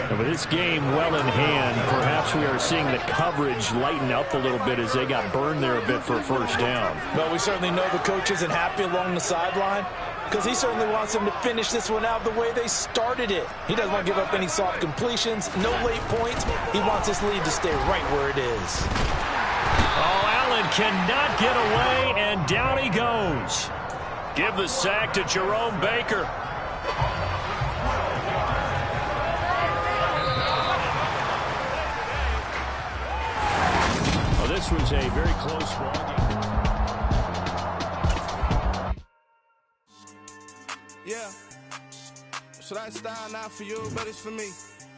And with this game well in hand, perhaps we are seeing the coverage lighten up a little bit as they got burned there a bit for a first down. Well, we certainly know the coach isn't happy along the sideline because he certainly wants them to finish this one out the way they started it. He doesn't want to give up any soft completions, no late points. He wants this lead to stay right where it is. Oh, Allen cannot get away, and down he goes. Give the sack to Jerome Baker. Well, this was a very close ball game. Yeah. So that style not for you, but it's for me.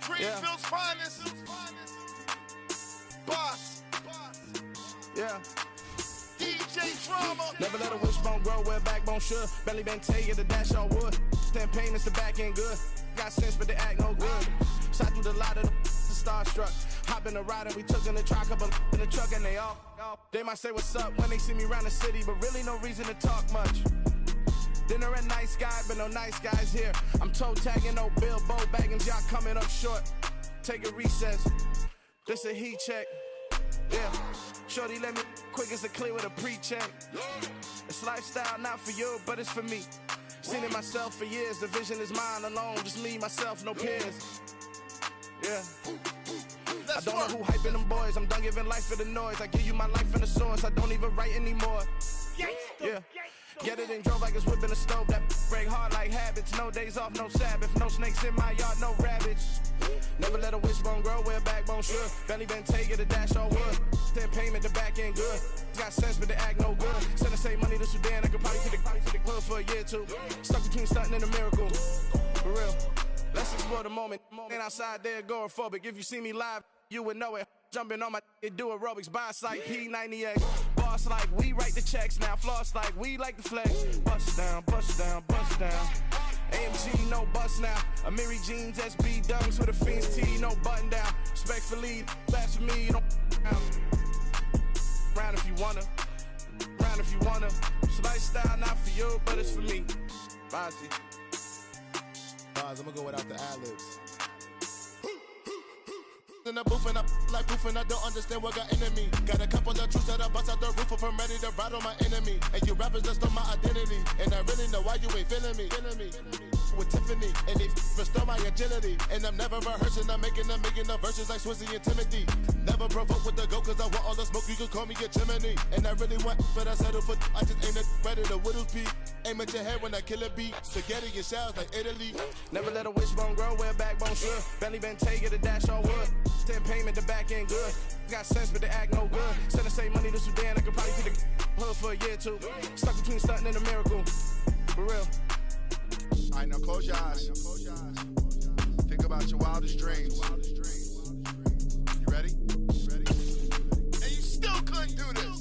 Greenfield's finest. Boss. Yeah. DJ Drama. Never let a wishbone grow where backbone should. Belly been taking the dash all wood. Stand pain is the back end good. Got sense, but they act no good. Shot through the lot of the starstruck. Hop in the ride and we took in the truck, couple in the truck and they all. They might say what's up when they see me around the city, but really no reason to talk much. Dinner at nice guy, but no nice guys here. I'm toe tagging, no Bilbo baggins, y'all coming up short. Take a recess. This a heat check. Yeah. Shorty let me quick as a clear with a pre-check. It's lifestyle not for you, but it's for me. Seen it myself for years. The vision is mine alone. Just me, myself, no peers. Yeah. I don't know who hyping them boys. I'm done giving life for the noise. I give you my life in the source. I don't even write anymore. Yeah. Get it and drove like it's whipping a stove. That break hard like habits. No days off, no Sabbath. No snakes in my yard, no rabbits. Never let a wishbone grow where backbone should. Belly been taking the dash all wood. Then payment the back end good. Got sense but they act no good. Send the same money to Sudan. I could probably take the club for a year or two. Stuck between stunting and a miracle. For real. Let's explore the moment. Ain't outside there agoraphobic. If you see me live, you would know it. Jumping on my do aerobics. Boss like P90X. Boss like we write the checks now. Floss like we like the flex. Bust down, bust down, bust down. AMG, no bust now. Amiri jeans, SB dunks with a Fiends T, no button down. Respectfully, best for me, you don't round if you wanna. Round if you wanna. It's lifestyle not for you, but it's for me. Bossy. Boss, I'm gonna go without the ad-libs. In the booth and I like proof and I don't understand what got into me. Got a couple of truths that I bust out the roof if I'm ready to ride on my enemy. And you rappers just stole my identity. And I really know why you ain't feeling me. With Tiffany and they restore my agility. And I'm never rehearsing, I'm making a million of verses like Swizzy and Timothy. Never provoke with the go cause I want all the smoke, you can call me a chimney. And I really want, but I settle for I just ain't ready to whittles beat. Aim at your head when I kill a beat. Spaghetti and shells like Italy. Never let a wishbone grow where backbone should. Belly been taking the dash all wood. Then payment the back end good. Got sense but they act no good. Send the same money to Sudan. I could probably take the hood for a year or two. Stuck between stunting and a miracle. For real. All right, now close your eyes. Think about your wildest dreams. You ready? And you still couldn't do this.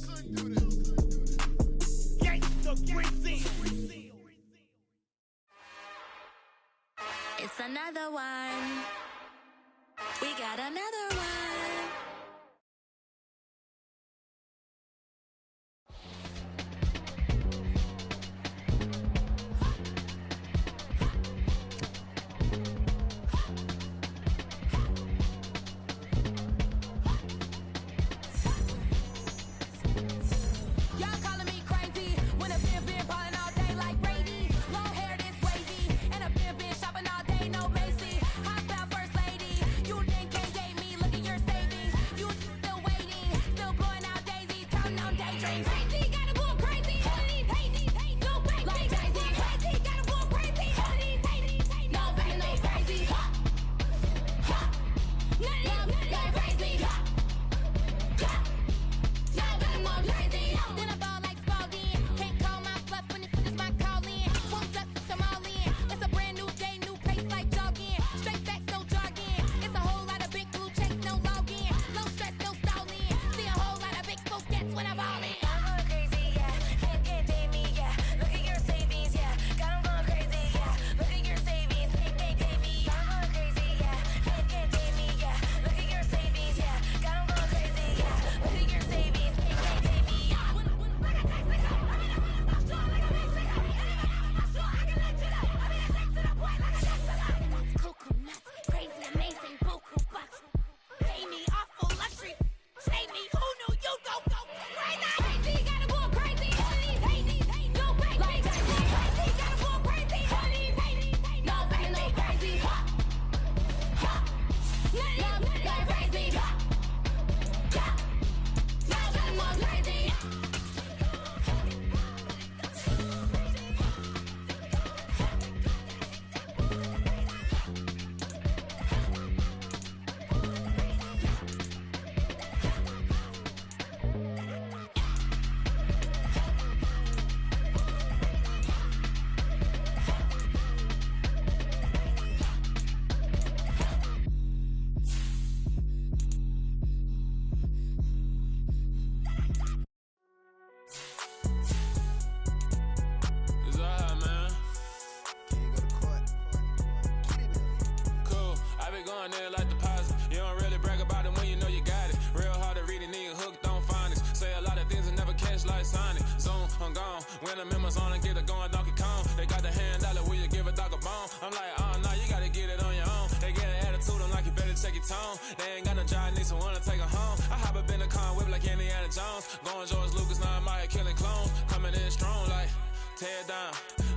It's another one. We got another one. Shopping all day, no Macy. Hop out first lady. You think can't date me? Look at your savings. phone. I'm like, nah, you gotta get it on your own. They get an attitude, I'm like, you better check your tone. They ain't got no job, need someone to take her home. I hop up in the car, whip like Indiana Jones. Going George Lucas, now I'm out here killing clones. Coming in strong like, tear it down,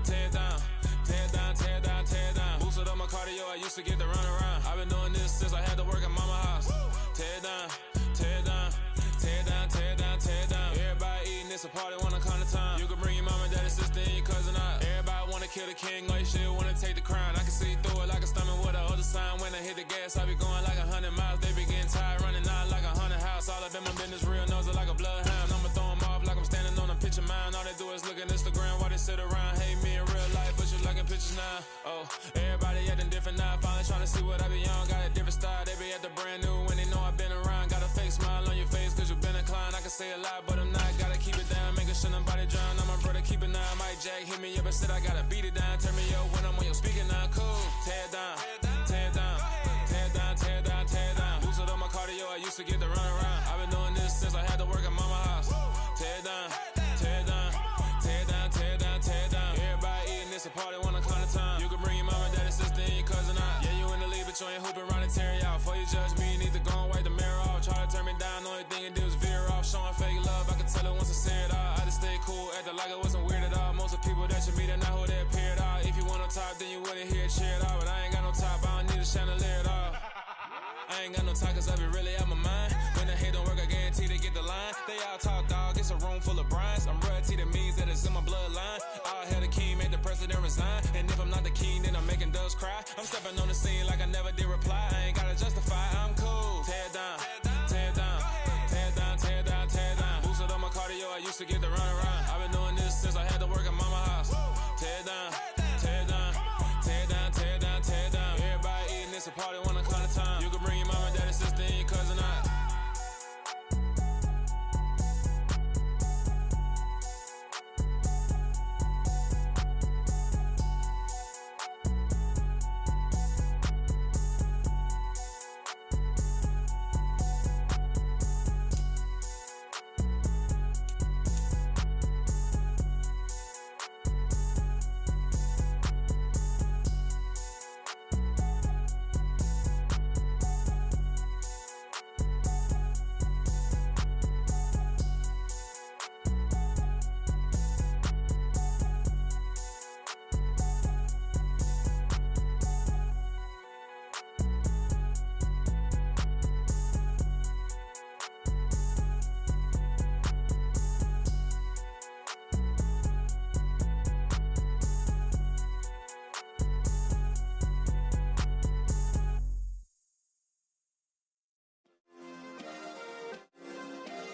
tear it down, tear it down, tear it down, tear it down. Boosted up my cardio, I used to get to run around. I've been doing this since I had to work at mama house. Tear it down, tear it down, tear it down, tear it down, tear it down. Everybody eating, it's a party, wanna come to time. You can bring your mama, daddy, sister, and your cousin out. Everybody wanna kill the king, or you shit wanna take the crown. I can see through it like a stomach with a other sign. When I hit the gas, I be going like 100 miles. They be getting tired, running out like 100 house. All up in my business, real nose like a bloodhound. I'ma throw them off like I'm standing on a picture mine. All they do is look at Instagram while they sit around. Hate me in real life, but you liking pictures now. Oh, everybody acting different now. Finally trying to see what I be on. Got a different style, they be at the brand new when they know I've been around. Got a fake smile on your face cause you been inclined. I can say a lot, but I'm not. Gotta keep it down, making sure nobody drown. I'm my brother, keep it down. Mike Jack hit me up and said I gotta beat it down. Turn me up when I'm on your speaker now. Cool, tear it down, tear it down, tear it down, tear it down, tear it down. Boosted up my cardio, I used to get to run around. I've been doing this since I had to work at mama house. Tear it down, tear it down, tear it down, tear it down, tear it down. Everybody eating, it's a party, wanna come to time. You can bring your mama, daddy, sister, and your cousin out. Yeah, you in the league, but you ain't hooping around and tear out. Before you judge me, you need to go and wipe the mirror off. Try to turn me down, the only thing you do is veer off. Showing fake love, I can tell it once I say it all. I just stay cool, acting like it wasn't weird at all. Most of the people that you meet are not who they appear at all. If you want on top, then you wouldn't hear it cheer at all. But I ain't got no top, I don't need a chandelier at all. I ain't got no talk cause I be really out my mind. When the hate don't work, I guarantee they get the line. They all talk dog, it's a room full of brinds. I'm royalty, that means that it's in my bloodline. All hell the king, made the president resign. And if I'm not the king, then I'm making doves cry. I'm stepping on the scene like I never did reply. I ain't gotta justify, I'm cool. Tear it down, tear it down, tear it down, tear it down, tear it down. Boosted up my cardio, I used to get to run around. I've been doing this since I had to work at mama house. Tear it down, tear it down, tear it down, tear it down, tear it down. Everybody eating, it's a party, wanna come to time. You can bring your mama, daddy, sister, and your cousin out.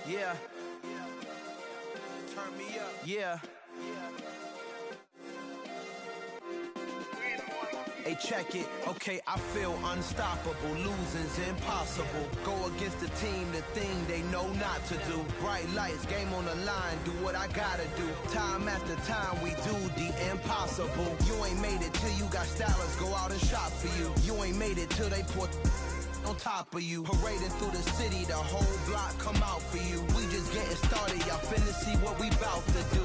Yeah. Turn me up. Yeah. Hey, check it. Okay, I feel unstoppable. Losing's impossible. Go against the team, the thing they know not to do. Bright lights, game on the line. Do what I gotta do. Time after time, we do the impossible. You ain't made it till you got stylists go out and shop for you. You ain't made it till they put on top of you. Parading through the city, the whole block come out for you. We just getting started, y'all finna see what we bout to do.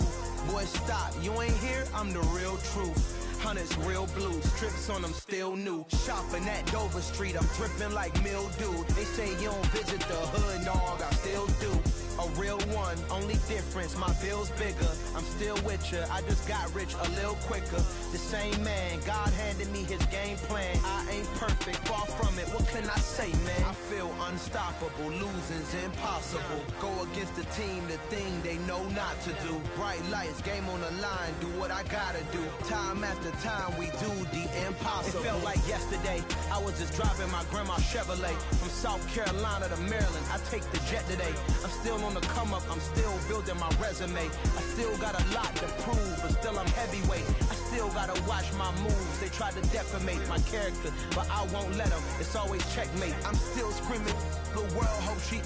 Boy, stop, you ain't here, I'm the real truth. Hunters, real blues, strips on them still new. Shopping at Dover Street, I'm dripping like mildew. They say you don't visit the hood, dog, I still do. A real one, only difference, my bill's bigger. I'm still with ya, I just got rich a little quicker. The same man, God handed me his game plan. I ain't perfect, far from it, what can I say, man? I feel unstoppable, losing's impossible. Go against the team, the thing they know not to do. Bright lights, game on the line, do what I gotta do. Time after time, we do the impossible. It felt like yesterday, I was just driving my grandma's Chevrolet. From South Carolina to Maryland, I take the jet today. I'm still on the come up, I'm still building my resume. I still got a lot to prove, but still I'm heavyweight. I still gotta watch my moves. They try to defamate my character, but I won't let them. It's always checkmate. I'm still screaming, the world hope she.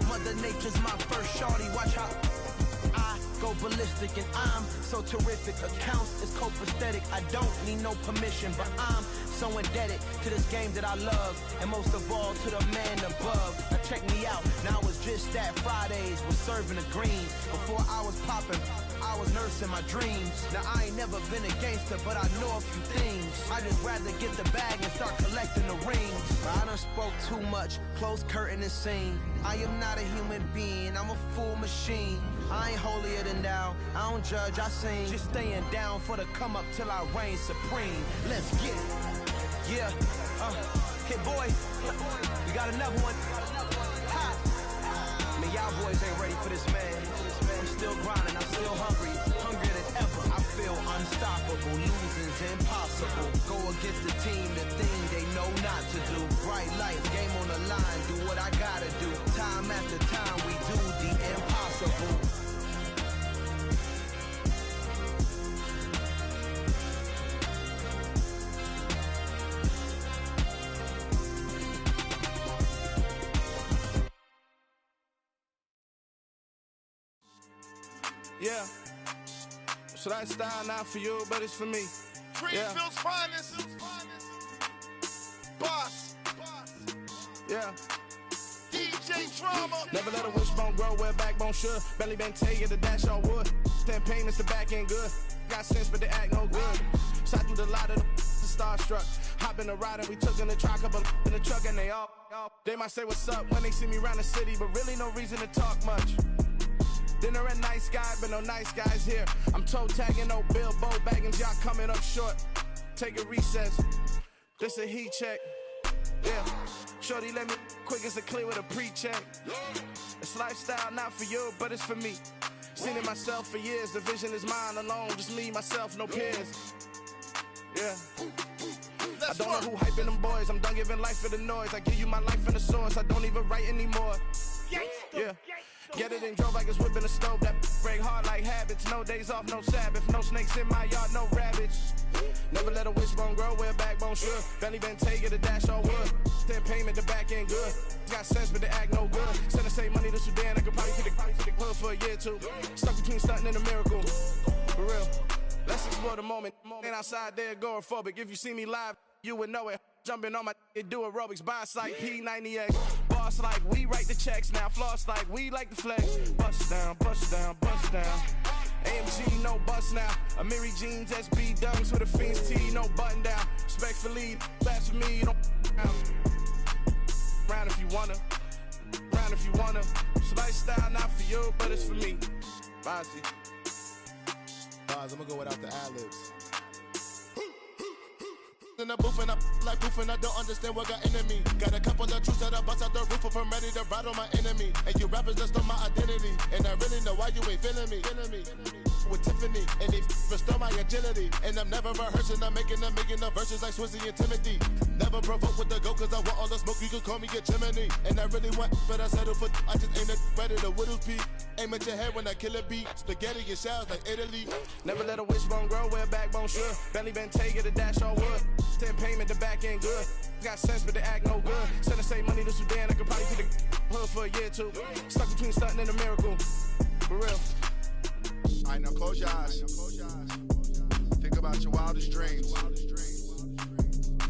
Mother Nature's my first shorty, watch how I go ballistic and I'm so terrific. Accounts is copacetic, I don't need no permission, but I'm so indebted to this game that I love, and most of all to the man above. Now check me out, now I was just at Fridays, was serving the greens. Before I was popping, I was nursing my dreams. Now I ain't never been a gangster, but I know a few things. I just rather get the bag and start collecting the rings. I done spoke too much, close curtain and scene. I am not a human being, I'm a full machine. I ain't holier than thou, I don't judge, I sing. Just staying down for the come up till I reign supreme. Let's get it. Yeah, hit boy, we got another one. Ha. Man, y'all boys ain't ready for this, man. I'm still grinding, I'm still hungry, hungrier than ever. I feel unstoppable, losing's impossible. Go against the team, the thing they know not to do. Bright lights, game on the line, do what I gotta do. Time after time, we do the impossible. Yeah. So that style not for you, but it's for me. Greenfield's finest. Boss. Yeah. DJ Drama. Never let a wishbone grow where backbone should. Belly been taking the dash all wood. 10 payments, the back end good. Got sense, but they act no good. Shot through the lot of the starstruck. Hop in the ride and we took in the truck, couple in the truck and they all. They might say what's up when they see me around the city, but really no reason to talk much. Dinner and nice guy, but no nice guys here. I'm toe tagging, no Bilbo bagging, y'all coming up short. Take a recess. This a heat check. Yeah. Shorty let me quick as a clear with a pre-check. It's lifestyle not for you, but it's for me. Seen it myself for years. The vision is mine alone. Just me, myself, no peers. Yeah. I don't know who hyping them boys. I'm done giving life for the noise. I give you my life in the source. I don't even write anymore. Yeah. Get it and drove like it's whipping a stove. That break hard like habits. No days off, no Sabbath. No snakes in my yard, no rabbits. Never let a wishbone grow where backbone should. Belly been taking the dash all wood. 10 payment, the back end good. Got sense, but they act no good. Send the same money to Sudan. I could probably take the club for a year or two. Stuck between stunting and a miracle. For real. Let's explore the moment. Ain't outside there agoraphobic. If you see me live, you would know it. Jumping on my do aerobics, boss like P90X. Boss like we write the checks now. Floss like we like the flex. Bust down, bust down, bust down. AMG, no bust now. Amiri jeans, SB dunks with a Fiends T, no button down. Respectfully, best for me, you don't down. Round if you wanna, round if you wanna. It's lifestyle not for you, but it's for me. Bossy. Bars, I'm gonna go without the ad-libs. In the booth and I like proof and I don't understand what got into me. Got a couple of truths that I bust out the roof if I'm ready to battle my enemy. And you rappers just on my identity. And I really know why you ain't feeling me. With Tiffany and they restore my agility. And I'm never rehearsing, I'm making the verses like Swizzy and Timothy. Never provoke with the go cause I want all the smoke, you can call me a chimney. And I really want, but I settle for I just aim at ready to Whittles Peak. Aim at your head when I kill a beat. Spaghetti and shells like Italy. Never let a wishbone grow where backbone should. Belly been taking the dash all wood. 10 payment, the back end good. Got sense, but they act no good. Send the same money to Sudan, I could probably take the hood for a year or two. Stuck between stunting and a miracle. For real. All right, now close your eyes. Think about your wildest dreams.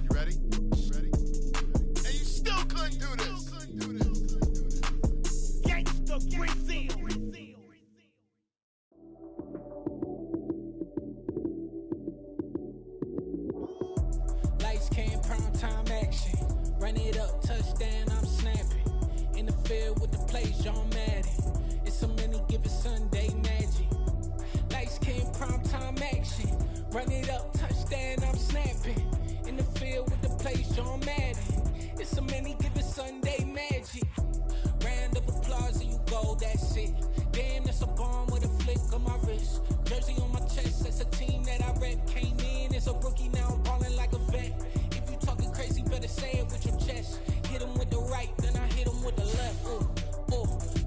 You ready? And you still couldn't do this. Gangsta Brazil. Lights came, prime time action. Run it up, touchdown, I'm snapping. In the field with the plays, John Madden. It's a many given Sunday magic. Lights came, prime time action. Run it up, touchdown, I'm snapping. In the field with the plays, John Madden. It's a many given Sunday magic. Round of applause and you go, that's it. Damn, that's a bomb with a flick on my wrist. Jersey on my chest, that's a team that I rep. Came in as a rookie, now I'm ballin' like a vet. If you talking crazy, better say it with your chest. Hit him with the right, then I hit him with the left.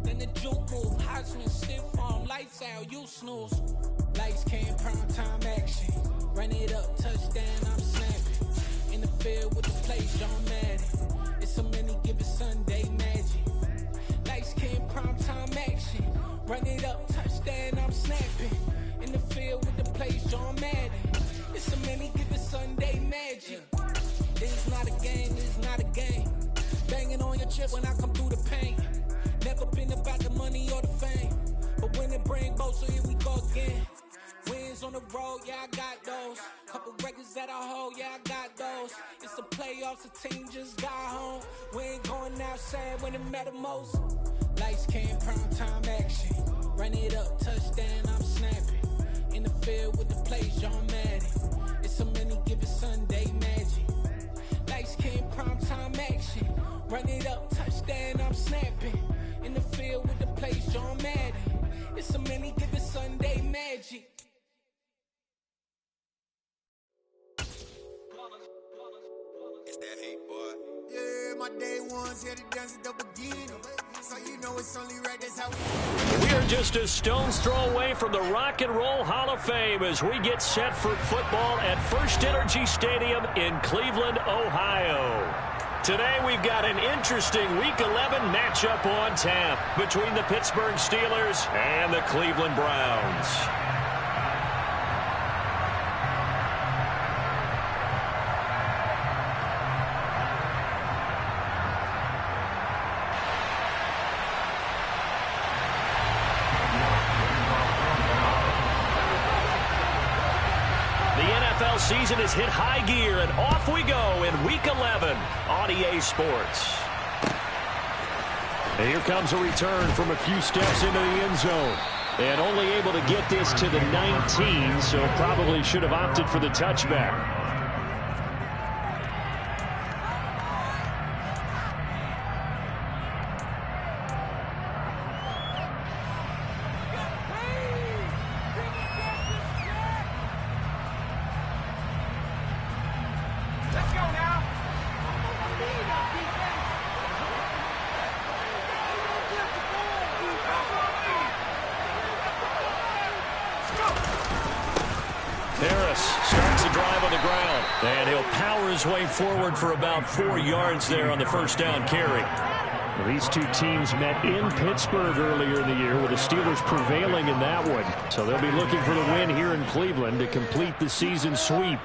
Then the juke move, Heisman, stiff arm, lights out, you snooze. Lights came, prime time action. Run it up, touchdown, I'm snapping. In the field with the plays, John Madden. It's a many given Sunday magic. Lights came, prime time action. Run it up, touchdown, I'm snapping. In the field with the plays, John Madden. It's a many given Sunday magic. It's not a game, it's not a game. Banging on your chip when I come through the pain. Never been about the money or the fame. But when it bring both, so here we go again. Wins Championships on the road, yeah, I got those. Couple records that I hold, yeah, I got those. It's the playoffs, the team just got home. We ain't going outside when it matter most. Lights came, prime time action. Run it up, touchdown, I'm snapping. In the field with the plays, John Madden. It's so many given Sunday magic. Lights came, prime time action. Run it up, touchdown, I'm snapping. In the field with the plays, John Madden. It's so many given Sunday magic. It's that hate, boy. Yeah, my day ones here to dance at the beginning. So you know it's only right, that's how we... We are just a stone's throw away from the Rock and Roll Hall of Fame as we get set for football at First Energy Stadium in Cleveland, Ohio. Today we've got an interesting Week 11 matchup on tap between the Pittsburgh Steelers and the Cleveland Browns. Season has hit high gear, and off we go in Week 11 on EA Sports. And here comes a return from a few steps into the end zone. And only able to get this to the 19, so probably should have opted for the touchback. And he'll power his way forward for about 4 yards there on the first down carry. Well, these two teams met in Pittsburgh earlier in the year with the Steelers prevailing in that one. So they'll be looking for the win here in Cleveland to complete the season sweep.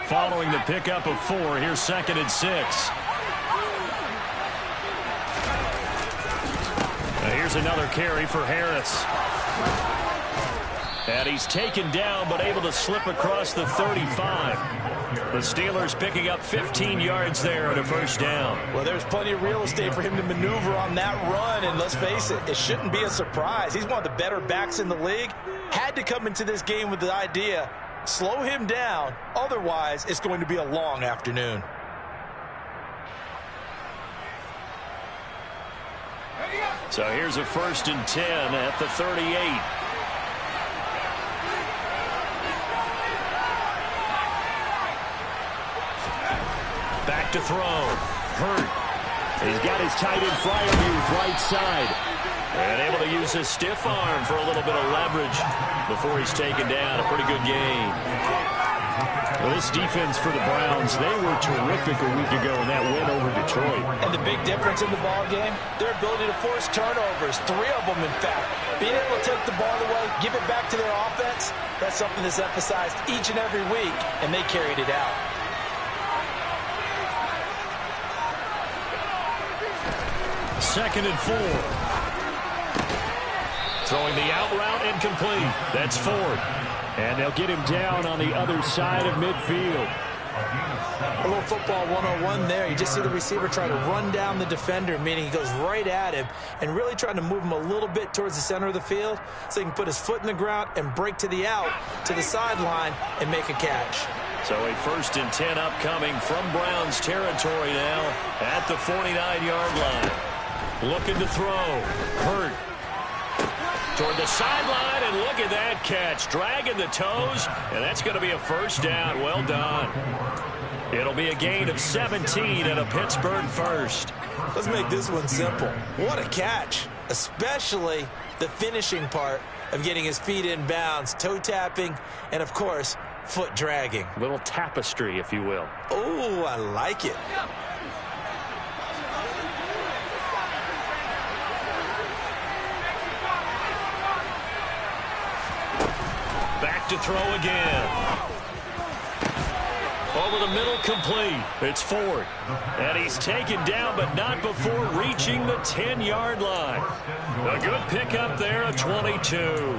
Following the pickup of 4, here's 2nd and 6. Now here's another carry for Harris. And he's taken down but able to slip across the 35. The Steelers picking up 15 yards there at a first down. Well, there's plenty of real estate for him to maneuver on that run, and let's face it, it shouldn't be a surprise. He's one of the better backs in the league. Had to come into this game with the idea, slow him down, otherwise it's going to be a long afternoon. So here's a 1st and 10 at the 38. Back to throw. Hurt. He's got his tight end Freiermuth right side. And able to use his stiff arm for a little bit of leverage before he's taken down. A pretty good gain. Well, this defense for the Browns, they were terrific a week ago in that win over Detroit. And the big difference in the ball game, their ability to force turnovers, 3 of them in fact. Being able to take the ball away, give it back to their offense, that's something that's emphasized each and every week, and they carried it out. Second and 4. Throwing the out route incomplete. That's Ford. And they'll get him down on the other side of midfield. A little football 101 there. You just see the receiver try to run down the defender, meaning he goes right at him and really trying to move him a little bit towards the center of the field so he can put his foot in the ground and break to the out, to the sideline, and make a catch. So a 1st and 10 upcoming from Browns territory now at the 49-yard line. Looking to throw. Hurt. Toward the sideline, and look at that catch. Dragging the toes, and that's going to be a first down. Well done. It'll be a gain of 17 and a Pittsburgh first. Let's make this one simple. What a catch, especially the finishing part of getting his feet in bounds, toe tapping, and, of course, foot dragging. A little tapestry, if you will. Oh, I like it. back to throw again. Over the middle, complete. It's Ford. And he's taken down, but not before reaching the 10-yard line. A good pickup there of 22.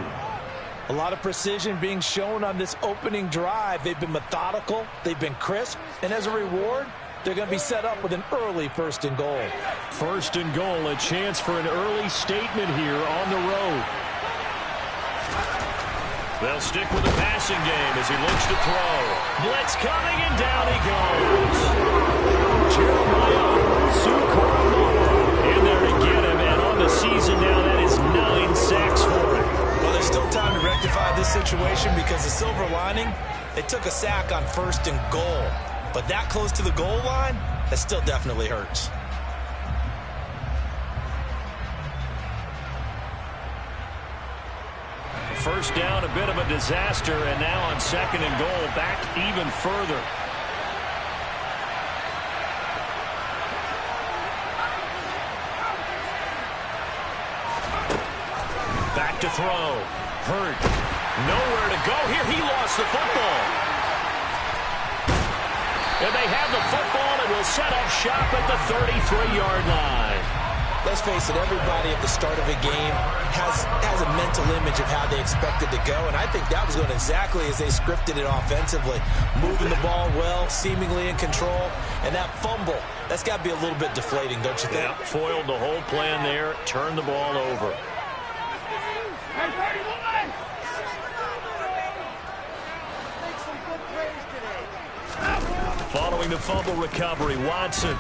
A lot of precision being shown on this opening drive. They've been methodical. They've been crisp. And as a reward, they're going to be set up with an early 1st and goal. 1st and goal, a chance for an early statement here on the road. They'll stick with the passing game as he looks to throw. Blitz coming, and down he goes. Jeremiah Owusu-Koramoah in there to get him, and on the season now, that is 9 sacks for him. Well, there's still time to rectify this situation because the silver lining, they took a sack on 1st and goal. But that close to the goal line, that still definitely hurts. First down, a bit of a disaster, and now on 2nd and goal, back even further. Back to throw. Hurt. Nowhere to go here. He lost the football. And they have the football and will set up shop at the 33-yard line. Let's face it, everybody at the start of a game has a mental image of how they expect it to go, and I think that was going exactly as they scripted it offensively. Moving the ball well, seemingly in control, and that fumble, that's got to be a little bit deflating, don't you think? Yeah, foiled the whole plan there, turned the ball over. Following the fumble recovery, Watson.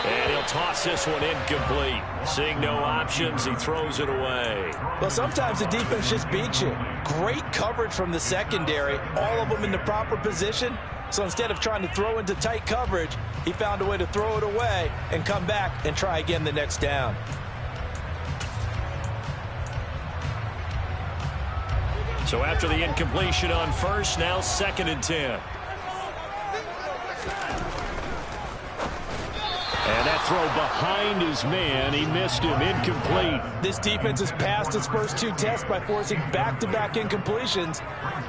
And he'll toss this one incomplete. Seeing no options, he throws it away. Well, sometimes the defense just beats you. Great coverage from the secondary, all of them in the proper position. So instead of trying to throw into tight coverage, he found a way to throw it away and come back and try again the next down. So after the incompletion on 1st, now 2nd and 10. And that throw behind his man, he missed him, incomplete. This defense has passed its first 2 tests by forcing back-to-back incompletions.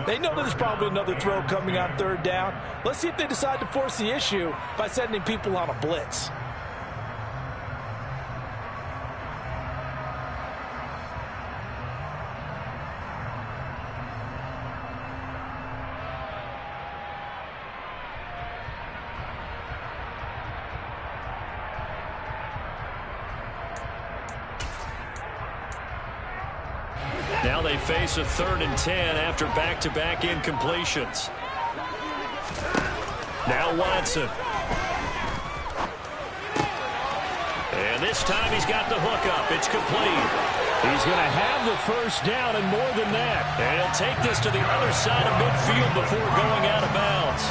They know there's probably another throw coming on 3rd down. Let's see if they decide to force the issue by sending people on a blitz. Now they face a 3rd and 10 after back-to-back incompletions. Now Watson. And this time he's got the hookup. It's complete. He's going to have the 1st down and more than that. And he'll take this to the other side of midfield before going out of bounds.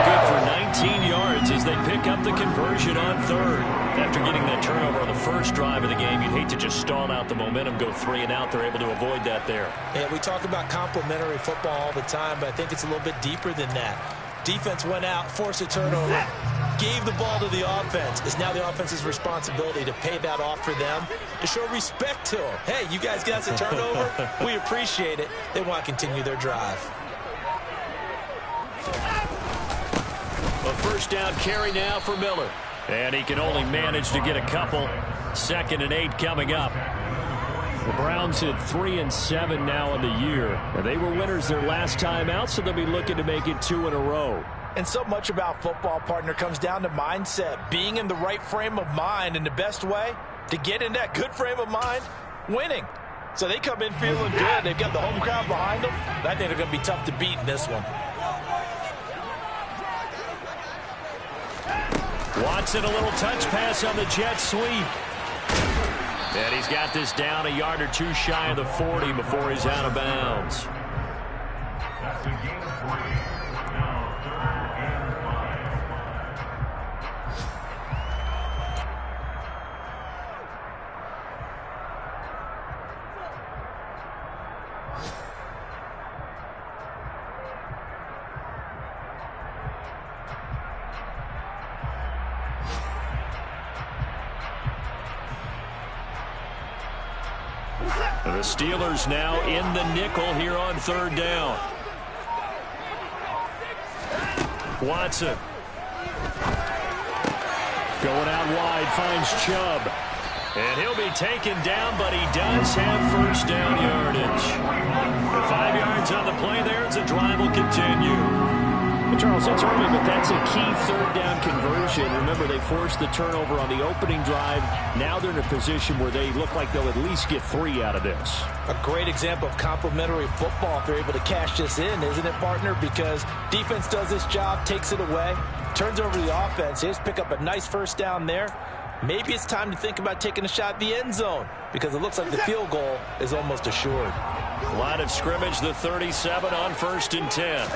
Good for 19 yards as they pick up the conversion on 3rd. After getting that turnover on the 1st drive of the game, you'd hate to just stall out the momentum, go 3 and out. They're able to avoid that there. Yeah, we talk about complementary football all the time, but I think it's a little bit deeper than that. Defense went out, forced a turnover, gave the ball to the offense. It's now the offense's responsibility to pay that off for them, to show respect to them. Hey, you guys got us a turnover? We appreciate it. They want to continue their drive. A 1st down carry now for Miller. And he can only manage to get a couple. 2nd and 8 coming up. The Browns hit 3-7 now in the year. And they were winners their last time out, so they'll be looking to make it 2 in a row. And so much about football, partner, comes down to mindset. Being in the right frame of mind, and the best way to get in that good frame of mind, winning. So they come in feeling good. They've got the home crowd behind them. I think they're going to be tough to beat in this one. Watson, a little touch pass on the jet sweep. And he's got this down a yard or 2 shy of the 40 before he's out of bounds. That's a game of 3. Now 3rd and 5. The Steelers now in the nickel here on third down. Watson. Going out wide, finds Chubb. And he'll be taken down, but he does have first down yardage. 5 yards on the play there as the drive will continue. Charles, that's early, but that's a key third down conversion. Remember, they forced the turnover on the opening drive. Now they're in a position where they look like they'll at least get 3 out of this. A great example of complementary football if they're able to cash this in, isn't it, partner? Because defense does this job, takes it away, turns over the offense. They just pick up a nice first down there. Maybe it's time to think about taking a shot at the end zone because it looks like the field goal is almost assured. Line of scrimmage, the 37 on 1st and 10.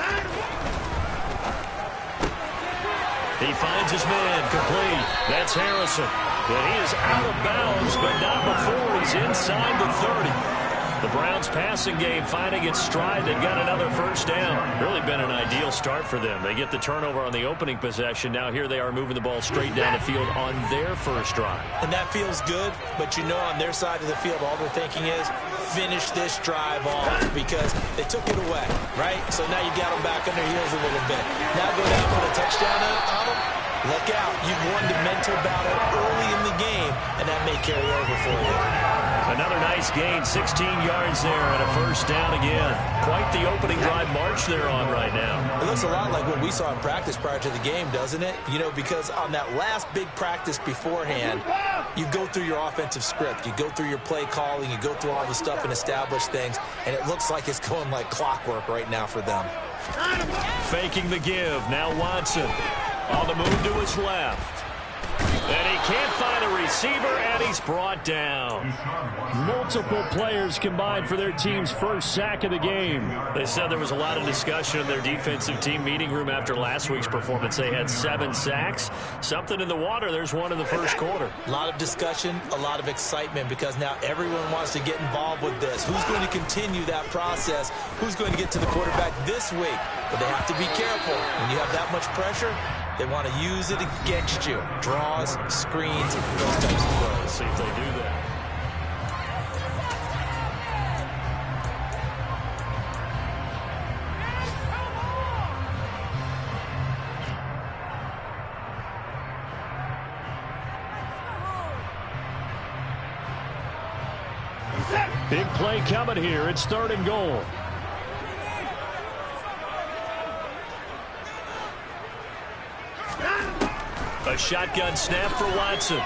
He finds his man, complete. That's Harrison. And he is out of bounds, but not before he's inside the 30. The Browns passing game finding its stride. They've got another first down. Really been an ideal start for them. They get the turnover on the opening possession. Now here they are moving the ball straight down the field on their first drive. And that feels good, but you know on their side of the field all they're thinking is finish this drive off because they took it away, right? So now you got them back on their heels a little bit. Now go down for a touchdown on them. Look out. You've won the mental battle early in the game, and that may carry over for you. Another nice gain, 16 yards there and a first down again. Quite the opening drive march they're on right now. It looks a lot like what we saw in practice prior to the game, doesn't it? You know, because on that last big practice beforehand, you go through your offensive script. You go through your play calling. You go through all the stuff and establish things. And it looks like it's going like clockwork right now for them. Faking the give. Now Watson on the move to his left. And he can't find a receiver, and he's brought down. Multiple players combined for their team's first sack of the game. They said there was a lot of discussion in their defensive team meeting room after last week's performance. They had 7 sacks. Something in the water. There's one in the first quarter. A lot of discussion, a lot of excitement because now everyone wants to get involved with this. Who's going to continue that process? Who's going to get to the quarterback this week? But they have to be careful. When you have that much pressure, they want to use it against you. Draws, screens, those types of plays. See if they do that. Big play coming here. It's 3rd and goal. A shotgun snap for Watson.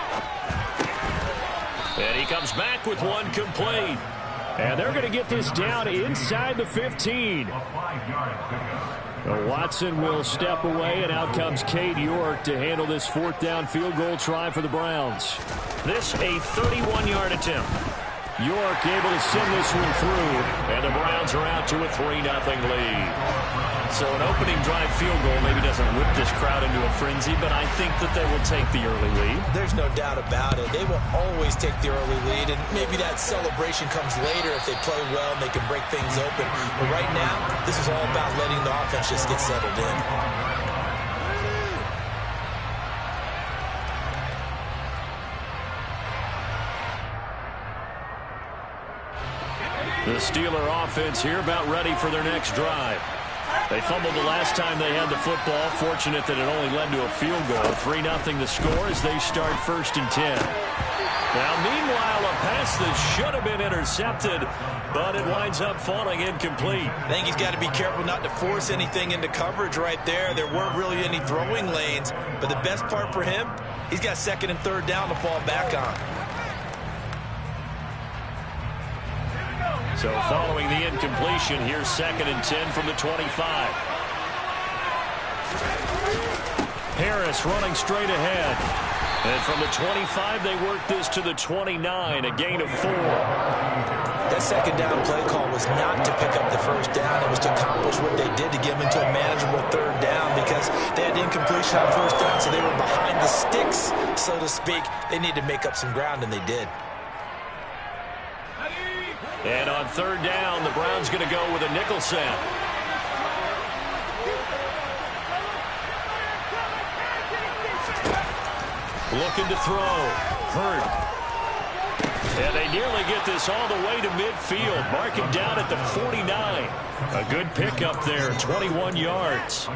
And he comes back with one complete. And they're going to get this down inside the 15. Watson will step away, and out comes Cade York to handle this 4th down field goal try for the Browns. This a 31-yard attempt. York able to send this one through. And the Browns are out to a 3-0 lead. So an opening drive field goal maybe doesn't whip this crowd into a frenzy, but I think that they will take the early lead. There's no doubt about it. They will always take the early lead, and maybe that celebration comes later if they play well and they can break things open. But right now, this is all about letting the offense just get settled in. The Steeler offense here about ready for their next drive. They fumbled the last time they had the football. Fortunate that it only led to a field goal. 3-0 the score as they start 1st and 10. Now, meanwhile, a pass that should have been intercepted, but it winds up falling incomplete. I think he's got to be careful not to force anything into coverage right there. There weren't really any throwing lanes, but the best part for him, he's got 2nd and 3rd down to fall back on. So following the incompletion, here's 2nd and 10 from the 25. Harris running straight ahead. And from the 25, they work this to the 29, a gain of 4. That 2nd down play call was not to pick up the 1st down. It was to accomplish what they did to get them into a manageable 3rd down because they had incompletion on 1st down, so they were behind the sticks, so to speak. They needed to make up some ground, and they did. And on 3rd down, the Browns going to go with a nickel set. Looking to throw. Hurt. And they nearly get this all the way to midfield. Marking down at the 49. A good pickup there, 21 yards.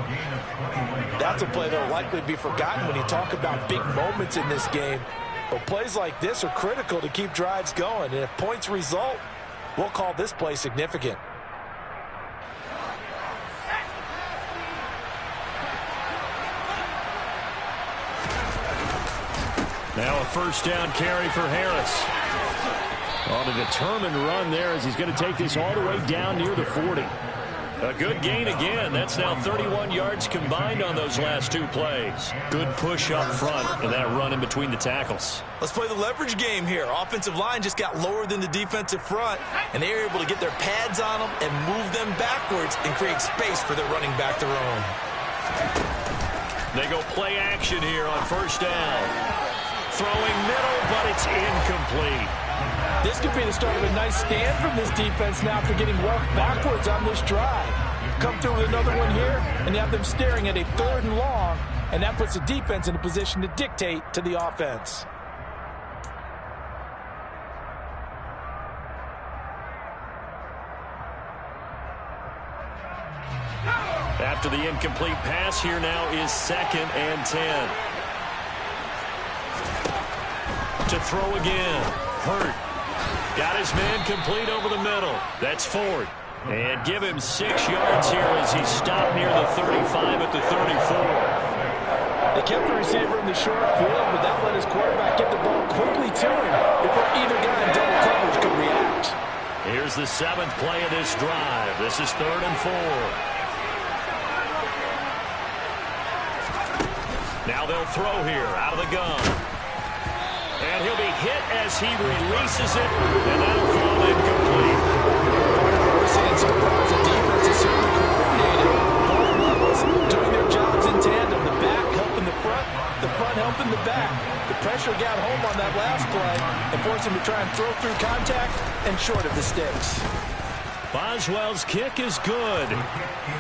That's a play that will likely be forgotten when you talk about big moments in this game. But plays like this are critical to keep drives going. And if points result, we'll call this play significant. Now a first down carry for Harris. On a determined run there as he's going to take this all the way down near the 40. A good gain again. That's now 31 yards combined on those last two plays. Good push up front and that run in between the tackles. Let's play the leverage game here. Offensive line just got lower than the defensive front, and they were able to get their pads on them and move them backwards and create space for their running back to roam. They go play action here on first down. Throwing middle, but it's incomplete. This could be the start of a nice stand from this defense now after getting walked backwards on this drive. Come through with another one here, and you have them staring at a 3rd and long, and that puts the defense in a position to dictate to the offense. After the incomplete pass, here now is 2nd and 10. To throw again. Hurt. Got his man complete over the middle. That's Ford. And give him 6 yards here as he stopped near the 35 at the 34. They kept the receiver in the short field, but that let his quarterback get the ball quickly to him before either guy in double coverage could react. Here's the 7th play of this drive. This is 3rd and 4. Now they'll throw here out of the gun. And he'll be hit as he releases it, and that'll fall incomplete. Part of what we're seeing so far is the defense is certainly coordinated. Both levels doing their jobs in tandem. The back helping the front helping the back. The pressure got home on that last play and forced him to try and throw through contact and short of the sticks. Boswell's kick is good.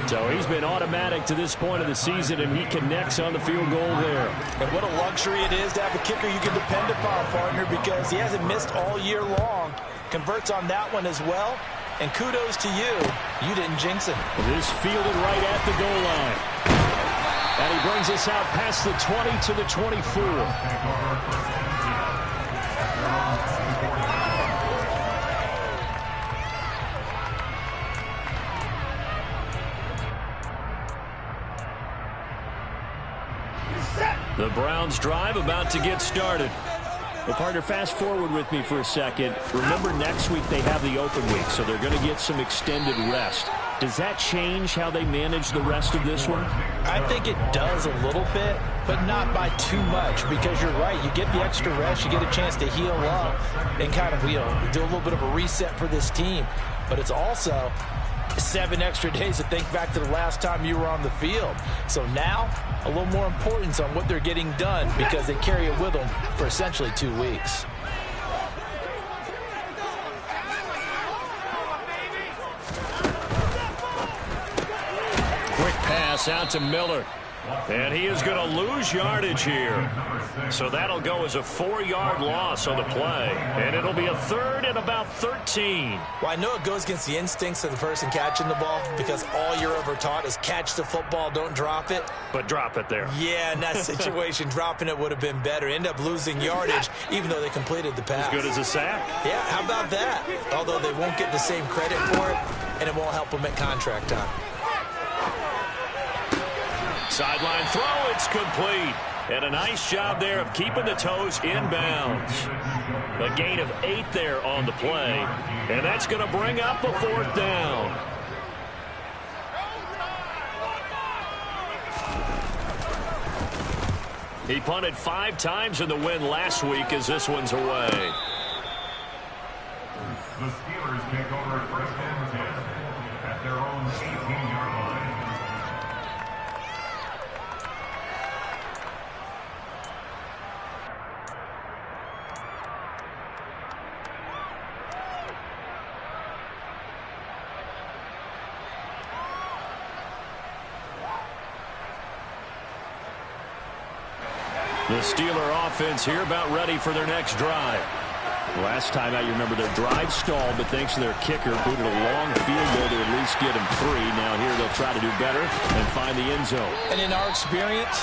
So he's been automatic to this point of the season, and he connects on the field goal there. And what a luxury it is to have a kicker you can depend upon, partner, because he hasn't missed all year long. Converts on that one as well. And kudos to you. You didn't jinx it. This fielded right at the goal line. And he brings us out past the 20 to the 24. The Browns drive about to get started. Well, partner, fast forward with me for a second. Remember, next week they have the open week, so they're going to get some extended rest. Does that change how they manage the rest of this one? I think it does a little bit, but not by too much, because you're right. You get the extra rest, you get a chance to heal up and kind of, do a little bit of a reset for this team. But it's also 7 extra days to think back to the last time you were on the field. So now, a little more importance on what they're getting done because they carry it with them for essentially 2 weeks. Quick pass out to Miller. And he is going to lose yardage here. So that'll go as a 4-yard loss on the play. And it'll be a 3rd and about 13. Well, I know it goes against the instincts of the person catching the ball because all you're ever taught is catch the football, don't drop it. But drop it there. Yeah, in that situation, dropping it would have been better. End up losing yardage even though they completed the pass. As good as a sack. Yeah, how about that? Although they won't get the same credit for it, and it won't help them at contract time. Sideline throw, it's complete. And a nice job there of keeping the toes inbounds. A gain of 8 there on the play. And that's going to bring up a 4th down. He punted 5 times in the win last week as this one's away. The Steelers take over at 1st and 10 at their own 18-yard line. The Steeler offense here about ready for their next drive. Last time out, you remember their drive stalled, but thanks to their kicker, booted a long field goal to at least get them 3. Now here they'll try to do better and find the end zone. And in our experience,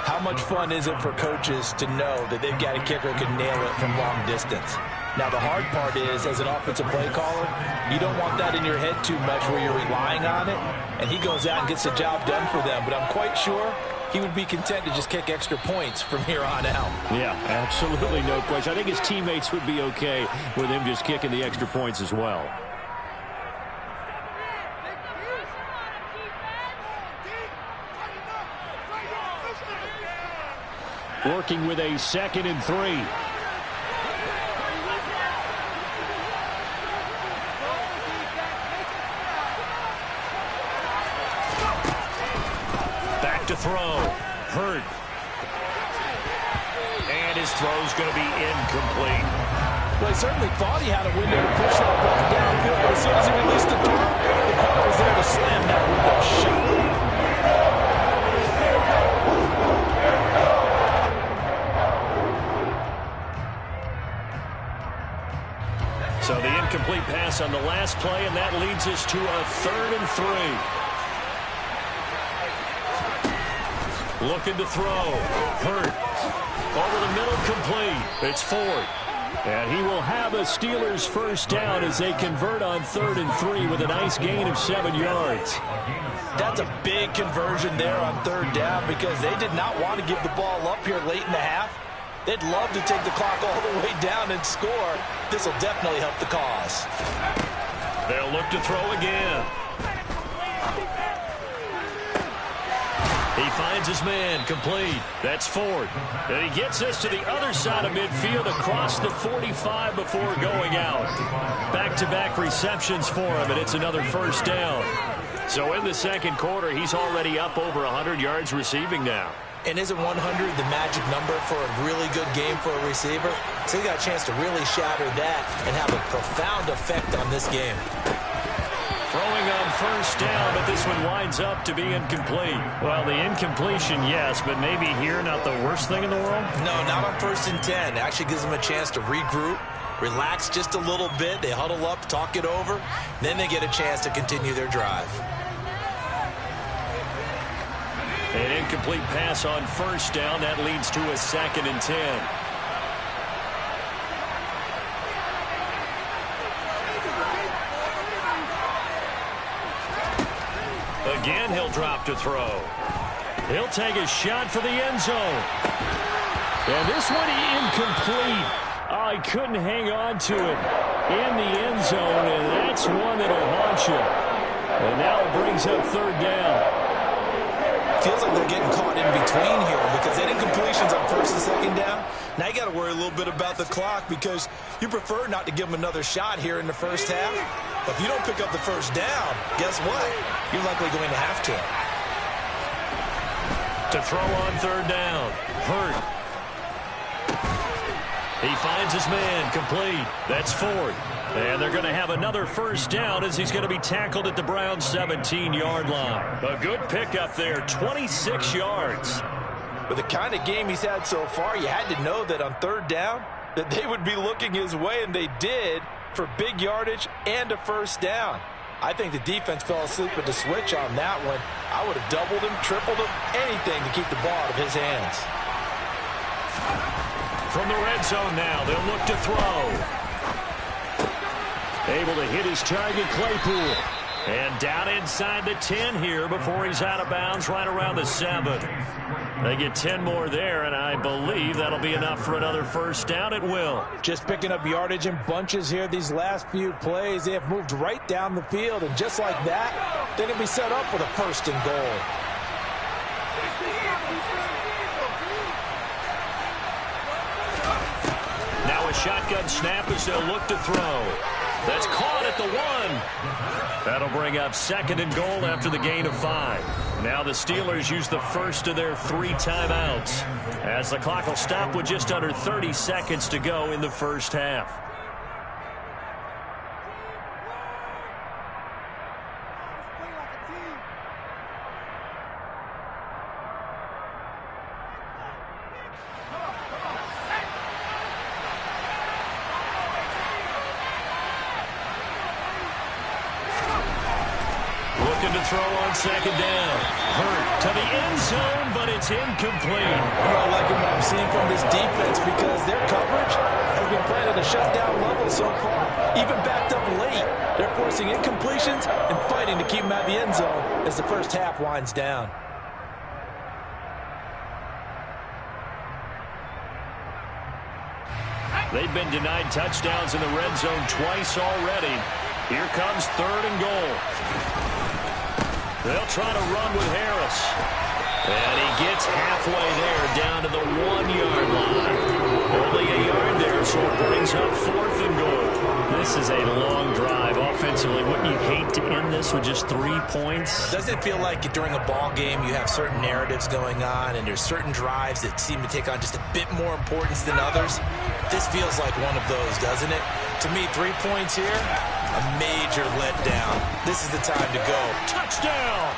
how much fun is it for coaches to know that they've got a kicker who can nail it from long distance? Now, the hard part is, as an offensive play caller, you don't want that in your head too much where you're relying on it, and he goes out and gets the job done for them. But I'm quite sure he would be content to just kick extra points from here on out. Yeah, absolutely no question. I think his teammates would be okay with him just kicking the extra points as well. Working with a 2nd and 3. Back to throw. Hurt. And his throw's going to be incomplete. Well, he certainly thought he had a window to push that ball downfield, but as soon as he released the throw, the call was there to slam that window shut. So the incomplete pass on the last play, and that leads us to a 3rd and 3. Looking to throw. Hurt. Over the middle, complete. It's Ford. And he will have a Steelers first down as they convert on 3rd and 3 with a nice gain of 7 yards. That's a big conversion there on 3rd down because they did not want to give the ball up here late in the half. They'd love to take the clock all the way down and score. This will definitely help the cause. They'll look to throw again. He finds his man, complete. That's Ford. And he gets this to the other side of midfield across the 45 before going out. Back-to-back receptions for him, and it's another first down. So in the second quarter, he's already up over 100 yards receiving now. And isn't 100 the magic number for a really good game for a receiver? So he got a chance to really shatter that and have a profound effect on this game. Throwing on first down, but this one winds up to be incomplete. Well, the incompletion, yes, but maybe here not the worst thing in the world? No, not on 1st and 10. It actually gives them a chance to regroup, relax just a little bit. They huddle up, talk it over. Then they get a chance to continue their drive. An incomplete pass on first down. That leads to a 2nd and 10. Again, he'll drop to throw. He'll take a shot for the end zone. And this one incomplete. Oh, he couldn't hang on to it in the end zone, and that's one that'll haunt you. And now it brings up 3rd down. Feels like they're getting caught in between here because that incompletion's on 1st and 2nd down. Now you got to worry a little bit about the clock because you prefer not to give them another shot here in the first half. But if you don't pick up the first down, guess what? You're likely going to have to. To throw on 3rd down. Hurt. He finds his man, complete. That's Ford. And they're going to have another first down as he's going to be tackled at the Browns' 17-yard line. A good pickup there, 26 yards. With the kind of game he's had so far, you had to know that on 3rd down that they would be looking his way, and they did for big yardage and a first down. I think the defense fell asleep with the switch on that one. I would have doubled him, tripled him, anything to keep the ball out of his hands. From the red zone now, they'll look to throw. Able to hit his target, Claypool. And down inside the 10 here before he's out of bounds right around the 7. They get 10 more there, and I believe that'll be enough for another first down. It will. Just picking up yardage in bunches here these last few plays. They have moved right down the field, and just like that, they're going to be set up for the 1st and goal. Now a shotgun snap as they'll look to throw. That's caught at the 1. That'll bring up 2nd and goal after the gain of 5. Now the Steelers use the first of their 3 timeouts as the clock will stop with just under 30 seconds to go in the first half. throw on second down. Hurt to the end zone, but it's incomplete. I'm liking what I'm seeing from this defense because their coverage has been playing at a shutdown level so far. Even backed up late, they're forcing incompletions and fighting to keep them out of the end zone as the first half winds down. They've been denied touchdowns in the red zone twice already. Here comes 3rd and goal. They'll try to run with Harris. And he gets halfway there, down to the 1-yard line. Only a yard there, so it brings up 4th and goal. This is a long drive offensively. Wouldn't you hate to end this with just 3 points? Doesn't it feel like during a ball game you have certain narratives going on and there's certain drives that seem to take on just a bit more importance than others? This feels like one of those, doesn't it? To me, 3 points here, a major letdown. This is the time to go. Touchdown!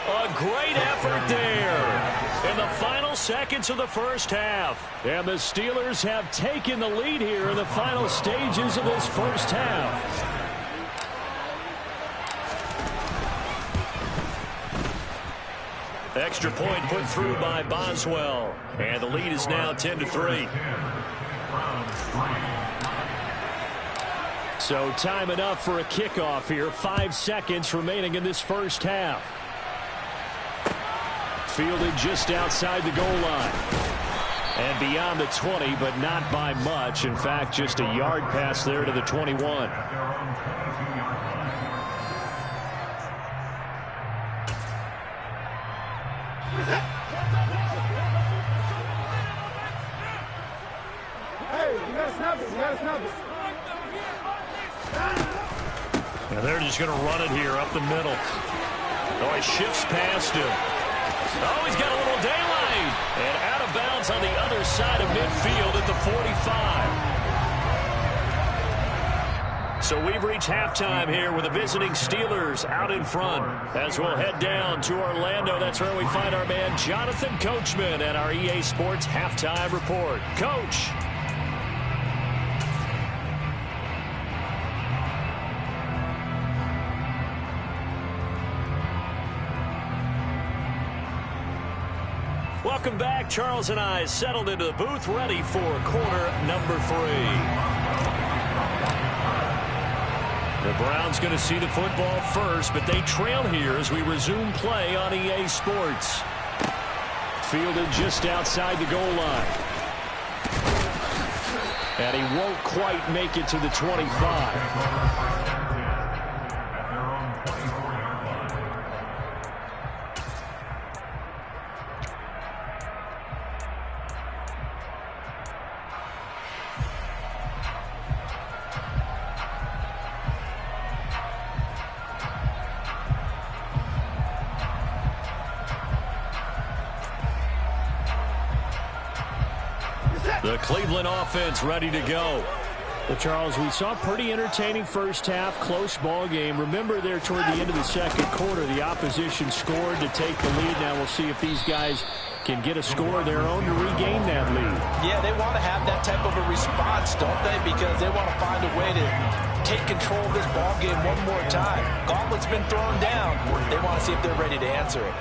A great effort there in the final seconds of the first half. And the Steelers have taken the lead here in the final stages of this first half. Extra point put through by Boswell. And the lead is now 10-3. So time enough for a kickoff here. 5 seconds remaining in this first half. Fielded just outside the goal line. And beyond the 20, but not by much. In fact, just a yard pass there to the 21. Hey, you gotta snap it. You gotta snap it. And they're just going to run it here up the middle. Oh, he shifts past him. Oh, he's got a little daylight. And out of bounds on the other side of midfield at the 45. So we've reached halftime here with the visiting Steelers out in front. As we'll head down to Orlando, that's where we find our man Jonathan Coachman at our EA Sports Halftime Report. Coach. Welcome back. Charles and I settled into the booth, ready for quarter number 3. The Browns going to see the football first, but they trail here as we resume play on EA Sports. Fielded just outside the goal line. And he won't quite make it to the 25. The Cleveland offense ready to go. Well, Charles, we saw a pretty entertaining first half, close ball game. Remember there toward the end of the second quarter, the opposition scored to take the lead. Now we'll see if these guys can get a score of their own to regain that lead. Yeah, they want to have that type of a response, don't they? Because they want to find a way to take control of this ball game one more time. Gauntlet's been thrown down. They want to see if they're ready to answer it.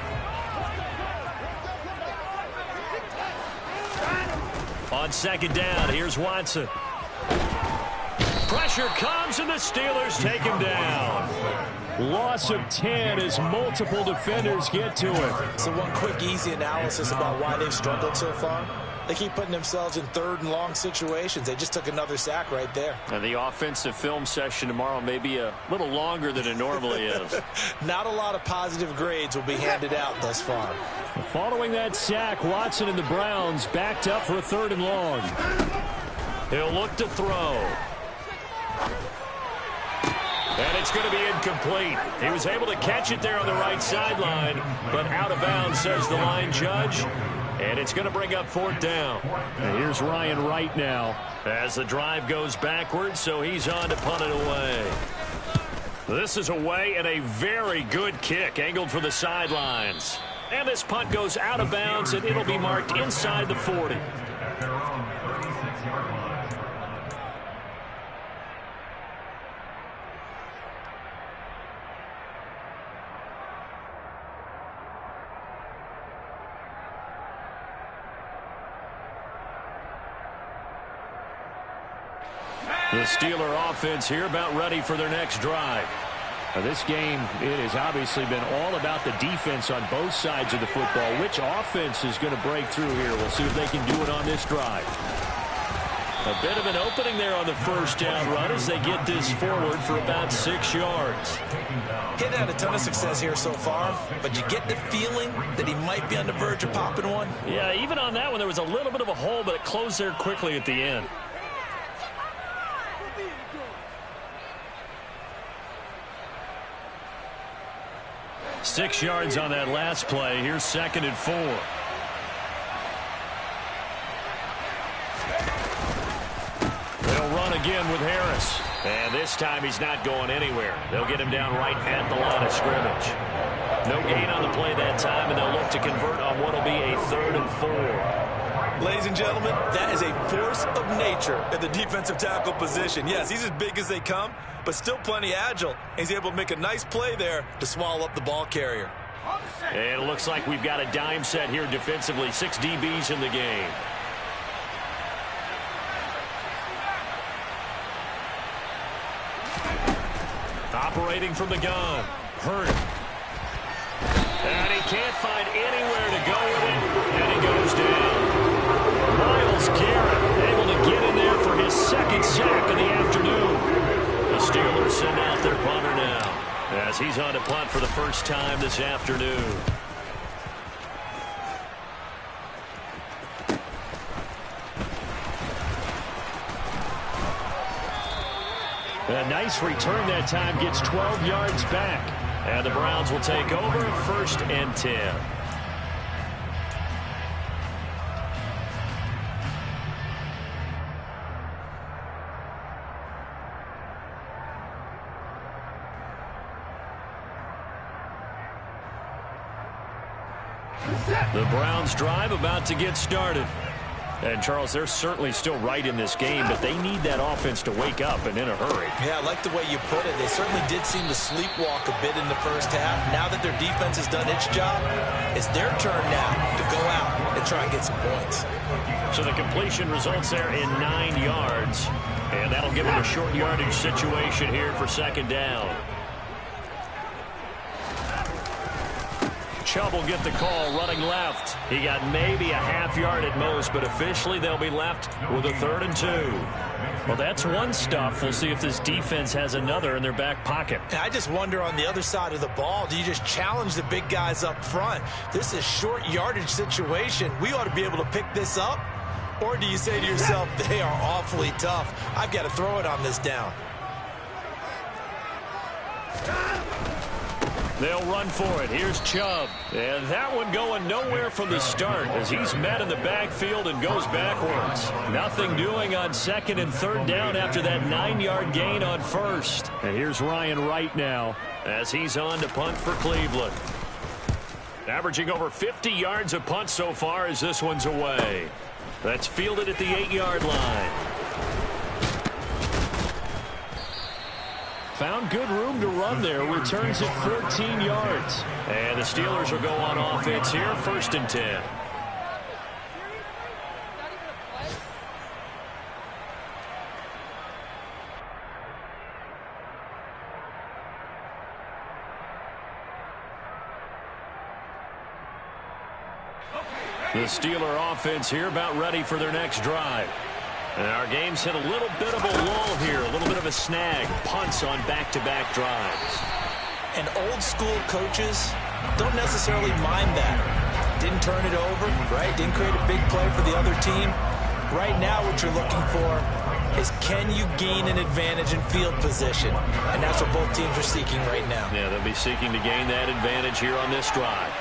On second down, here's Watson. Pressure comes, and the Steelers take him down. Loss of 10 as multiple defenders get to him. So one quick, easy analysis about why they've struggled so far. They keep putting themselves in 3rd and long situations. They just took another sack right there. And the offensive film session tomorrow may be a little longer than it normally is. Not a lot of positive grades will be handed out thus far. Following that sack, Watson and the Browns backed up for a 3rd and long. He'll look to throw. And it's going to be incomplete. He was able to catch it there on the right sideline, but out of bounds, says the line judge. And it's going to bring up 4th down. And here's Ryan Wright now as the drive goes backwards, so he's on to punt it away. This is away and a very good kick angled for the sidelines. And this punt goes out of bounds, and it'll be marked inside the 40. The Steeler offense here about ready for their next drive. Now this game, it has obviously been all about the defense on both sides of the football. Which offense is going to break through here? We'll see if they can do it on this drive. A bit of an opening there on the first down run as they get this forward for about 6 yards. He's had a ton of success here so far, but you get the feeling that he might be on the verge of popping one. Yeah, even on that one, there was a little bit of a hole, but it closed there quickly at the end. Six yards on that last play. Here's 2nd and 4. They'll run again with Harris. And this time he's not going anywhere. They'll get him down right at the line of scrimmage. No gain on the play that time, and they'll look to convert on what will be a 3rd and 4. Ladies and gentlemen, that is a force of nature at the defensive tackle position. Yes, he's as big as they come, but still plenty agile. He's able to make a nice play there to swallow up the ball carrier. And it looks like we've got a dime set here defensively. 6 DBs in the game. Operating from the gun. Hurt. And he can't find anywhere to go with it. And he goes down. Myles Garrett able to get in there for his 2nd sack of the afternoon. The Steelers send out their punter now as he's on to punt for the first time this afternoon. A nice return that time, gets 12 yards back. And the Browns will take over 1st and 10. The Browns drive about to get started. And, Charles, they're certainly still right in this game, but they need that offense to wake up and in a hurry. Yeah, I like the way you put it. They certainly did seem to sleepwalk a bit in the first half. Now that their defense has done its job, it's their turn now to go out and try and get some points. So the completion results there in 9 yards, and that'll give them a short yardage situation here for 2nd down. Chubb will get the call running left. He got maybe a half yard at most, but officially they'll be left with a 3rd and 2. Well, that's one stuff. We'll see if this defense has another in their back pocket. I just wonder on the other side of the ball, do you just challenge the big guys up front? This is short yardage situation. We ought to be able to pick this up. Or do you say to yourself, they are awfully tough. I've got to throw it on this down. They'll run for it. Here's Chubb. And that one going nowhere from the start as he's met in the backfield and goes backwards. Nothing doing on 2nd and 3rd down after that 9-yard gain on 1st. And here's Ryan Wright now as he's on to punt for Cleveland. Averaging over 50 yards a punt so far as this one's away. That's fielded at the 8-yard line. Found good room to run there. Returns it 14 yards. And the Steelers will go on offense here. 1st and 10. The Steeler offense here about ready for their next drive. And our game's hit a little bit of a lull here, a little bit of a snag. Punts on back-to-back drives. And old-school coaches don't necessarily mind that. Didn't turn it over, right? Didn't create a big play for the other team. Right now what you're looking for is can you gain an advantage in field position? And that's what both teams are seeking right now. Yeah, they'll be seeking to gain that advantage here on this drive.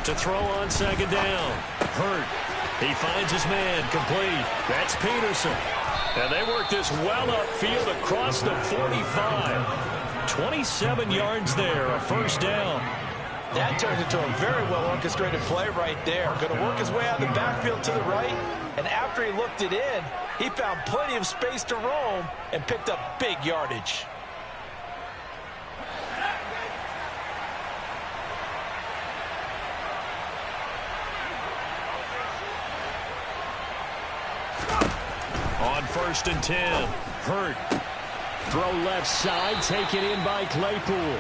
To throw on 2nd down. Hurt. He finds his man. Complete. That's Peterson. And they work this well upfield across the 45. 27 yards there. A 1st down. That turned into a very well-orchestrated play right there. Going to work his way out of the backfield to the right. And after he looked it in, he found plenty of space to roam and picked up big yardage. 1st and 10. Hurt. Throw left side, taken in by Claypool.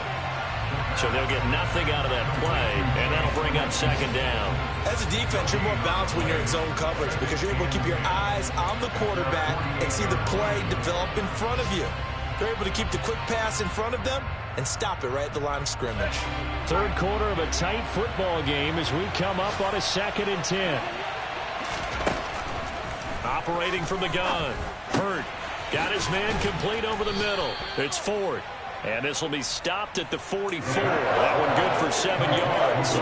So they'll get nothing out of that play, and that'll bring up 2nd down. As a defense, you're more balanced when you're in zone coverage because you're able to keep your eyes on the quarterback and see the play develop in front of you. You're able to keep the quick pass in front of them and stop it right at the line of scrimmage. 3rd quarter of a tight football game as we come up on a 2nd and 10. Operating from the gun. Hurt. Got his man complete over the middle. It's Ford. And this will be stopped at the 44. That one good for 7 yards.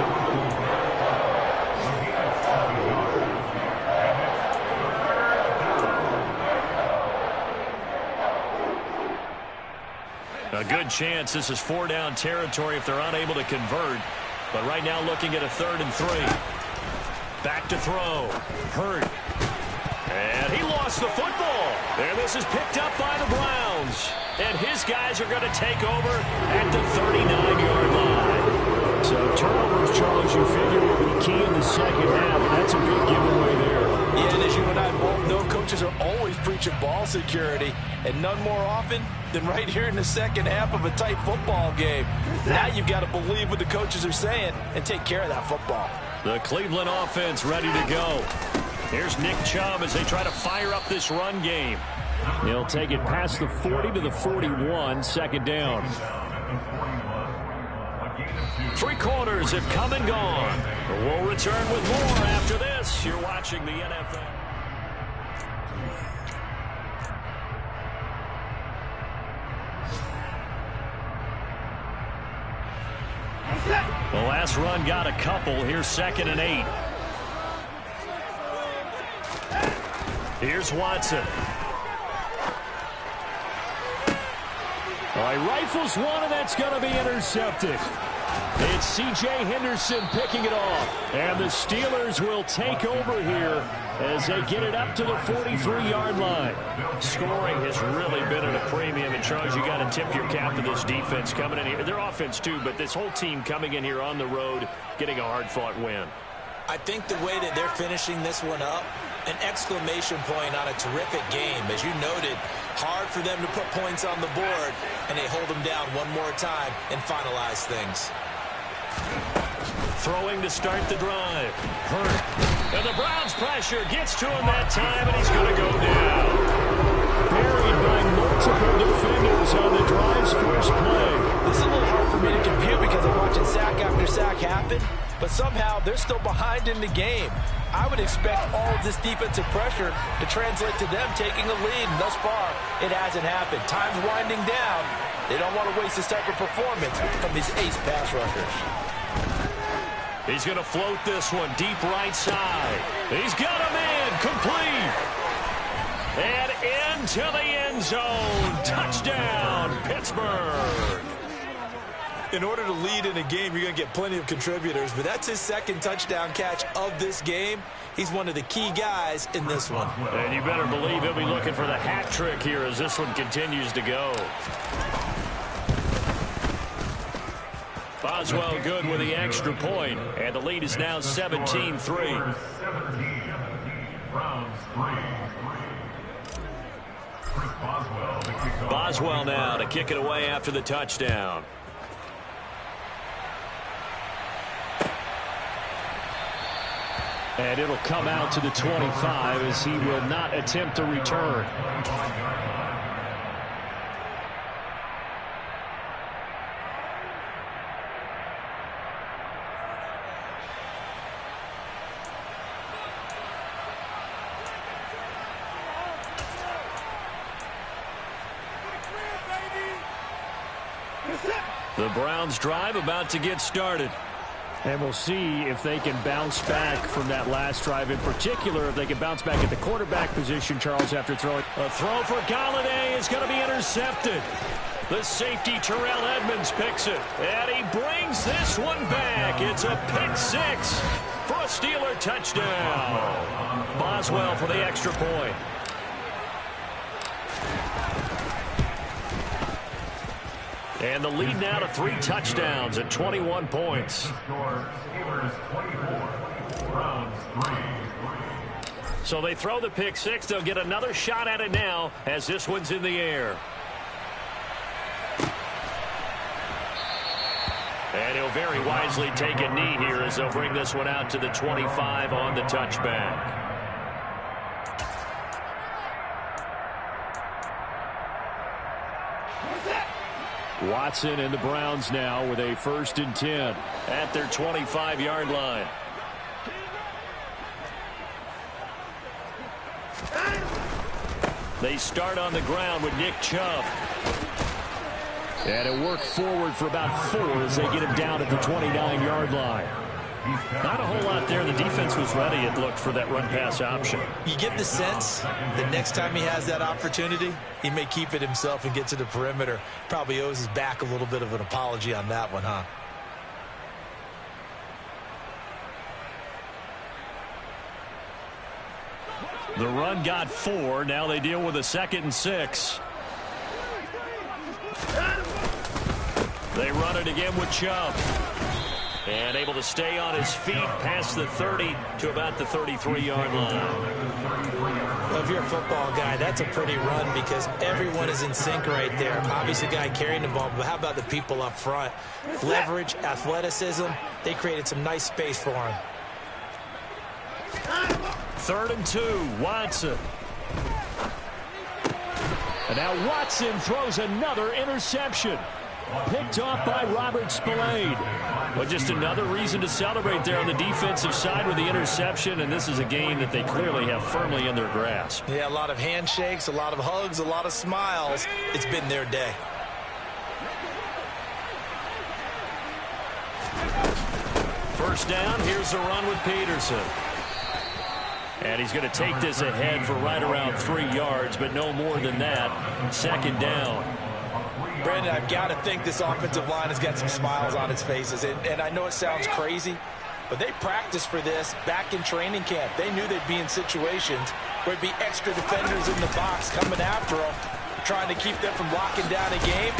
A good chance this is 4-down territory if they're unable to convert. But right now looking at a 3rd and 3. Back to throw. Hurt. And he lost the football. And this is picked up by the Browns. And his guys are going to take over at the 39-yard line. So turnovers, Charles, you figure will be key in the 2nd half. And that's a big giveaway there. Yeah, and as you and I both know, coaches are always preaching ball security. And none more often than right here in the 2nd half of a tight football game. Now you've got to believe what the coaches are saying and take care of that football. The Cleveland offense ready to go. Here's Nick Chubb as they try to fire up this run game. He'll take it past the 40 to the 41, 2nd down. 3 quarters have come and gone. We'll return with more after this. You're watching the NFL. The last run got a couple. Here's 2nd and 8. Here's Watson. He rifles one, and that's going to be intercepted. It's C.J. Henderson picking it off. And the Steelers will take over here as they get it up to the 43-yard line. Scoring has really been at a premium. And, Charles, you got to tip your cap to this defense coming in here. Their offense, too, but this whole team coming in here on the road, getting a hard-fought win. I think the way that they're finishing this one up, an exclamation point on a terrific game. As you noted, hard for them to put points on the board, and they hold them down one more time and finalize things. Throwing to start the drive. Hurt. And the Browns pressure gets to him that time, and he's going to go down. Buried by multiple defenders on the drive's first play. This is a little hard for me to compute because I'm watching sack after sack happen, but somehow they're still behind in the game. I would expect all of this defensive pressure to translate to them taking a lead, and thus far, it hasn't happened. Time's winding down. They don't want to waste this type of performance from these ace pass rushers. He's going to float this one deep right side. He's got a man complete. And into the end zone. Touchdown, Pittsburgh. In order to lead in a game, you're going to get plenty of contributors, but that's his 2nd touchdown catch of this game. He's one of the key guys in this one. And you better believe he'll be looking for the hat trick here as this one continues to go. Boswell good with the extra point, and the lead is now 17-3. Boswell now to kick it away after the touchdown. And it'll come out to the 25 as he will not attempt to return. The Browns drive about to get started. And we'll see if they can bounce back from that last drive. In particular, if they can bounce back at the quarterback position, Charles, after throwing. A throw for Galladay is going to be intercepted. The safety, Terrell Edmonds, picks it. And he brings this one back. It's a pick 6 for a Steeler touchdown. Boswell for the extra point. And the lead now to 3 touchdowns at 21 points. So they throw the pick six. They'll get another shot at it now as this one's in the air. And he'll very wisely take a knee here as they'll bring this one out to the 25 on the touchback. Watson and the Browns now with a 1st and 10 at their 25-yard line. They start on the ground with Nick Chubb. And it worked forward for about 4 as they get him down at the 29-yard line. Not a whole lot there. The defense was ready, it looked, for that run-pass option. You get the sense that next time he has that opportunity, he may keep it himself and get to the perimeter. Probably owes his back a little bit of an apology on that one, huh? The run got 4. Now they deal with a 2nd and 6. They run it again with Chubb. And able to stay on his feet past the 30 to about the 33-yard line. Well, if you're a football guy, that's a pretty run because everyone is in sync right there. Obviously, the guy carrying the ball, but how about the people up front? Leverage, athleticism, they created some nice space for him. 3rd and 2, Watson. And now Watson throws another interception. Picked off by Robert Spillane. But just another reason to celebrate there on the defensive side with the interception, and this is a game that they clearly have firmly in their grasp. Yeah, a lot of handshakes, a lot of hugs, a lot of smiles. It's been their day. First down, here's the run with Peterson. And he's going to take this ahead for right around 3 yards, but no more than that. 2nd down. Brandon, I've got to think this offensive line has got some smiles on its faces. And I know it sounds crazy, but they practiced for this back in training camp. They knew they'd be in situations where there'd be extra defenders in the box coming after them, trying to keep them from locking down a game.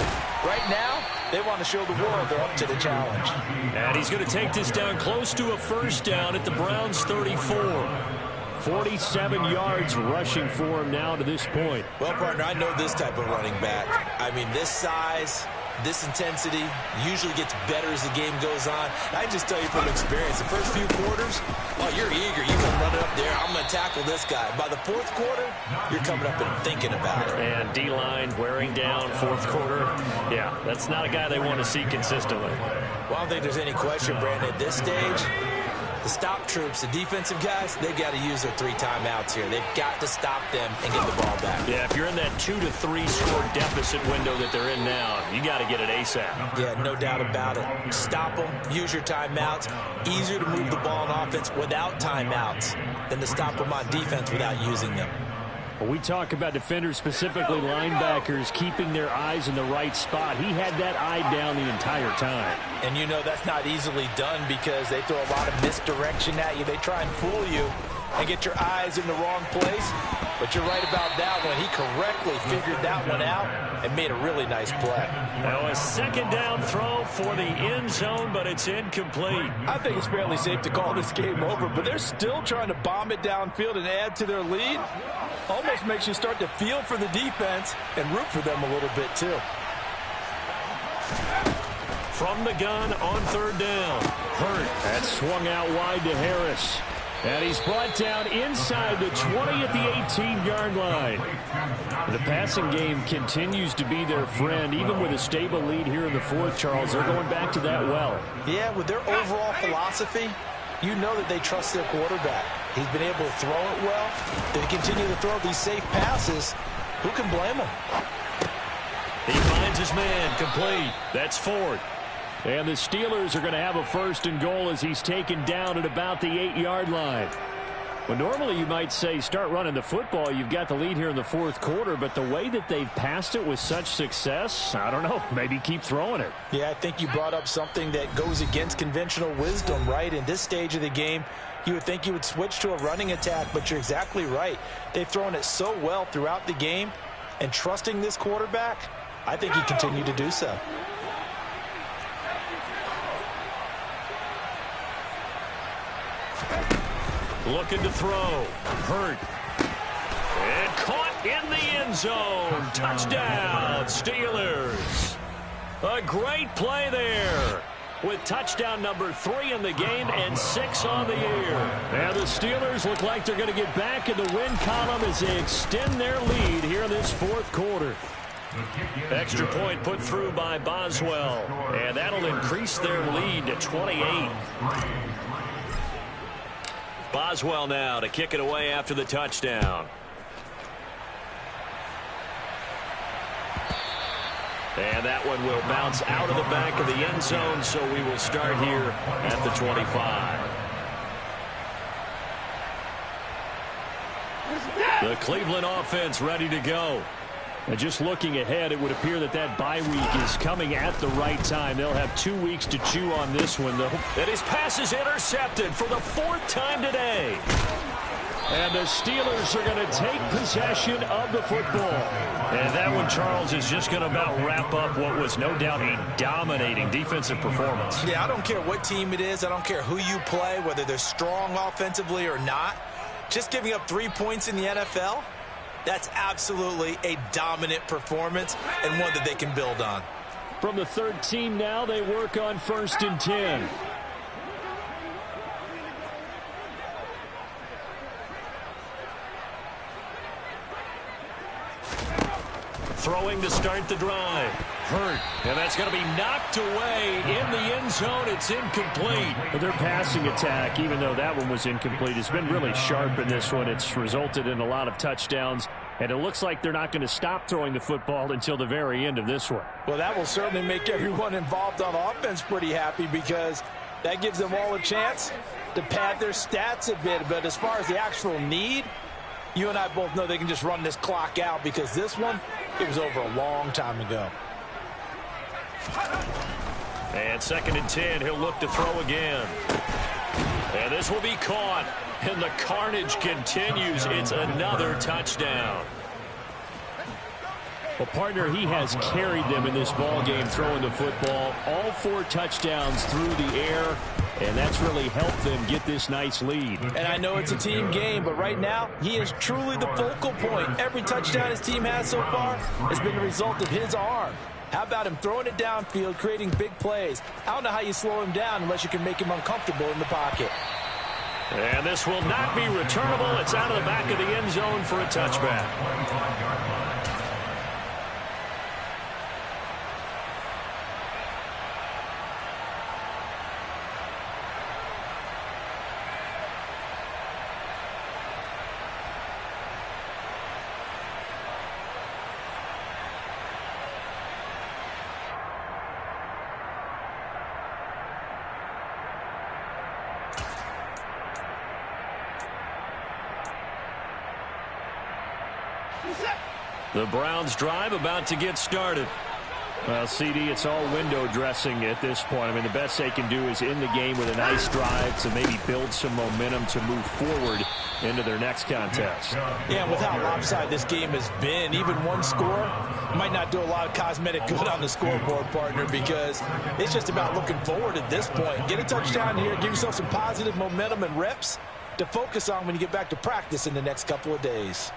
Right now, they want to show the world they're up to the challenge. And he's going to take this down close to a 1st down at the Browns' 34. 47 yards rushing for him now to this point. Well, partner, I know this type of running back. I mean, this size, this intensity usually gets better as the game goes on. And I just tell you from experience, the first few quarters, oh, you're eager. You come running up there. I'm going to tackle this guy. By the 4th quarter, you're coming up and thinking about it. And D-line wearing down 4th quarter. Yeah, that's not a guy they want to see consistently. Well, I don't think there's any question, Brandon, at this stage. The stop troops, the defensive guys, they got to use their 3 timeouts here. They've got to stop them and get the ball back. Yeah, if you're in that 2 to 3 score deficit window that they're in now, you got to get it ASAP. Yeah, no doubt about it. Stop them, use your timeouts. Easier to move the ball on offense without timeouts than to stop them on defense without using them. When we talk about defenders, specifically linebackers, keeping their eyes in the right spot, he had that eye down the entire time. And you know that's not easily done because they throw a lot of misdirection at you. They try and fool you and get your eyes in the wrong place. But you're right about that one. He correctly figured that one out and made a really nice play. Now a 2nd down throw for the end zone, but it's incomplete. I think it's fairly safe to call this game over, but they're still trying to bomb it downfield and add to their lead. Almost makes you start to feel for the defense and root for them a little bit too. From the gun on 3rd down. Hurt. That swung out wide to Harris. And he's brought down inside the 20 at the 18-yard line. The passing game continues to be their friend. Even with a stable lead here in the 4th, Charles, they're going back to that well. Yeah, with their overall philosophy, you know that they trust their quarterback. He's been able to throw it well. They continue to throw these safe passes. Who can blame him? He finds his man complete. That's Ford. And the Steelers are going to have a 1st and goal as he's taken down at about the 8-yard line. Well, normally you might say start running the football. You've got the lead here in the 4th quarter, but the way that they've passed it with such success, I don't know, maybe keep throwing it. Yeah, I think you brought up something that goes against conventional wisdom, right? In this stage of the game, you would think you would switch to a running attack, but you're exactly right. They've thrown it so well throughout the game, and trusting this quarterback, I think he continued to do so. Looking to throw. Hurt. And caught in the end zone. Touchdown, Steelers. A great play there, with touchdown number 3 in the game and 6 on the year. And the Steelers look like they're going to get back in the win column as they extend their lead here in this fourth quarter. Extra point put through by Boswell, and that'll increase their lead to 28. Boswell now to kick it away after the touchdown. And that one will bounce out of the back of the end zone, so we will start here at the 25. The Cleveland offense ready to go. And just looking ahead, it would appear that that bye week is coming at the right time. They'll have 2 weeks to chew on this one, though. And his pass is intercepted for the 4th time today. And the Steelers are going to take possession of the football. And that one, Charles, is just going to about wrap up what was no doubt a dominating defensive performance. Yeah, I don't care what team it is. I don't care who you play, whether they're strong offensively or not. Just giving up 3 points in the NFL, that's absolutely a dominant performance and one that they can build on. From the 13 now, they work on 1st and 10. Throwing to start the drive. Hurt. And that's going to be knocked away in the end zone. It's incomplete. But their passing attack, even though that one was incomplete, has been really sharp in this one. It's resulted in a lot of touchdowns. And it looks like they're not going to stop throwing the football until the very end of this one. Well, that will certainly make everyone involved on offense pretty happy, because that gives them all a chance to pad their stats a bit. But as far as the actual need, you and I both know they can just run this clock out, because this one, it was over a long time ago. And 2nd and 10, he'll look to throw again. And this will be caught. And the carnage continues. It's another touchdown. Well, partner, he has carried them in this ball game throwing the football. All 4 touchdowns through the air. And that's really helped them get this nice lead. And I know it's a team game, but right now, he is truly the focal point. Every touchdown his team has so far has been the result of his arm. How about him throwing it downfield, creating big plays? I don't know how you slow him down unless you can make him uncomfortable in the pocket. And this will not be returnable. It's out of the back of the end zone for a touchback. The Browns drive about to get started. Well, CD, it's all window dressing at this point. I mean, the best they can do is end the game with a nice drive to maybe build some momentum to move forward into their next contest. Yeah, and with how lopsided this game has been, even one score might not do a lot of cosmetic good on the scoreboard, partner, because it's just about looking forward at this point. Get a touchdown here, give yourself some positive momentum and reps to focus on when you get back to practice in the next couple of days.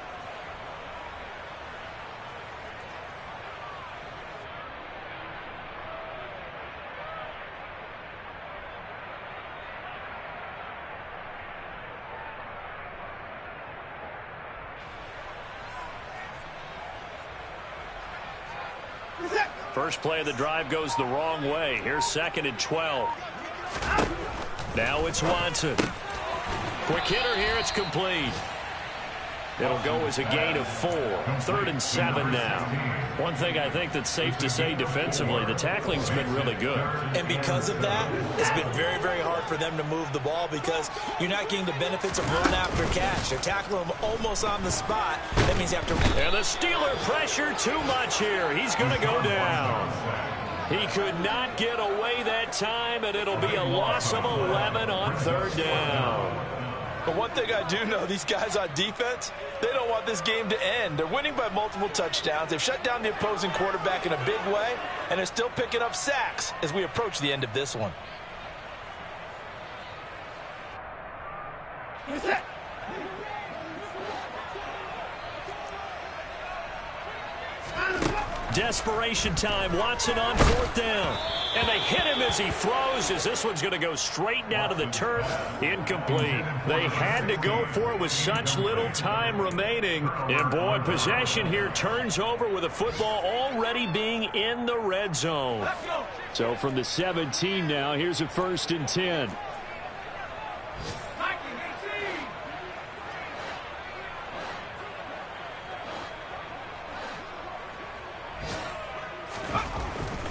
First play of the drive goes the wrong way. Here's 2nd and 12. Now it's Watson. Quick hitter here. It's complete. It'll go as a gain of 4. 3rd and 7 now. One thing I think that's safe to say defensively, the tackling's been really good. And because of that, it's been very, very hard for them to move the ball, because you're not getting the benefits of run after catch. They're tackling them almost on the spot. That means you have to... And the Steeler pressure too much here. He's going to go down. He could not get away that time, and it'll be a loss of 11 on 3rd down. But one thing I do know, these guys on defense, they don't want this game to end. They're winning by multiple touchdowns. They've shut down the opposing quarterback in a big way, and they're still picking up sacks as we approach the end of this one. Desperation time. Watson on 4th down. And they hit him as he throws, as this one's going to go straight down to the turf. Incomplete. They had to go for it with such little time remaining. And, boy, possession here turns over with the football already being in the red zone. So from the 17 now, here's a 1st and 10.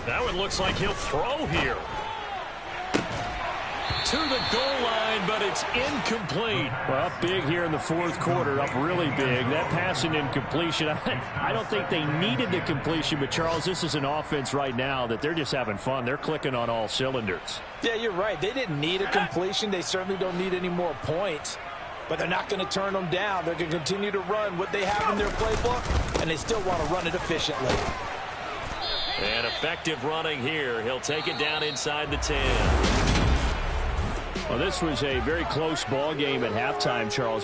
That one looks like he'll throw here. To the goal line, but it's incomplete. Well, up big here in the 4th quarter, up really big. That pass and incompletion, I don't think they needed the completion, but, Charles, this is an offense right now that they're just having fun. They're clicking on all cylinders. Yeah, you're right. They didn't need a completion. They certainly don't need any more points. But they're not going to turn them down. They're going to continue to run what they have in their playbook, and they still want to run it efficiently. And effective running here. He'll take it down inside the 10. Well, this was a very close ball game at halftime, Charles.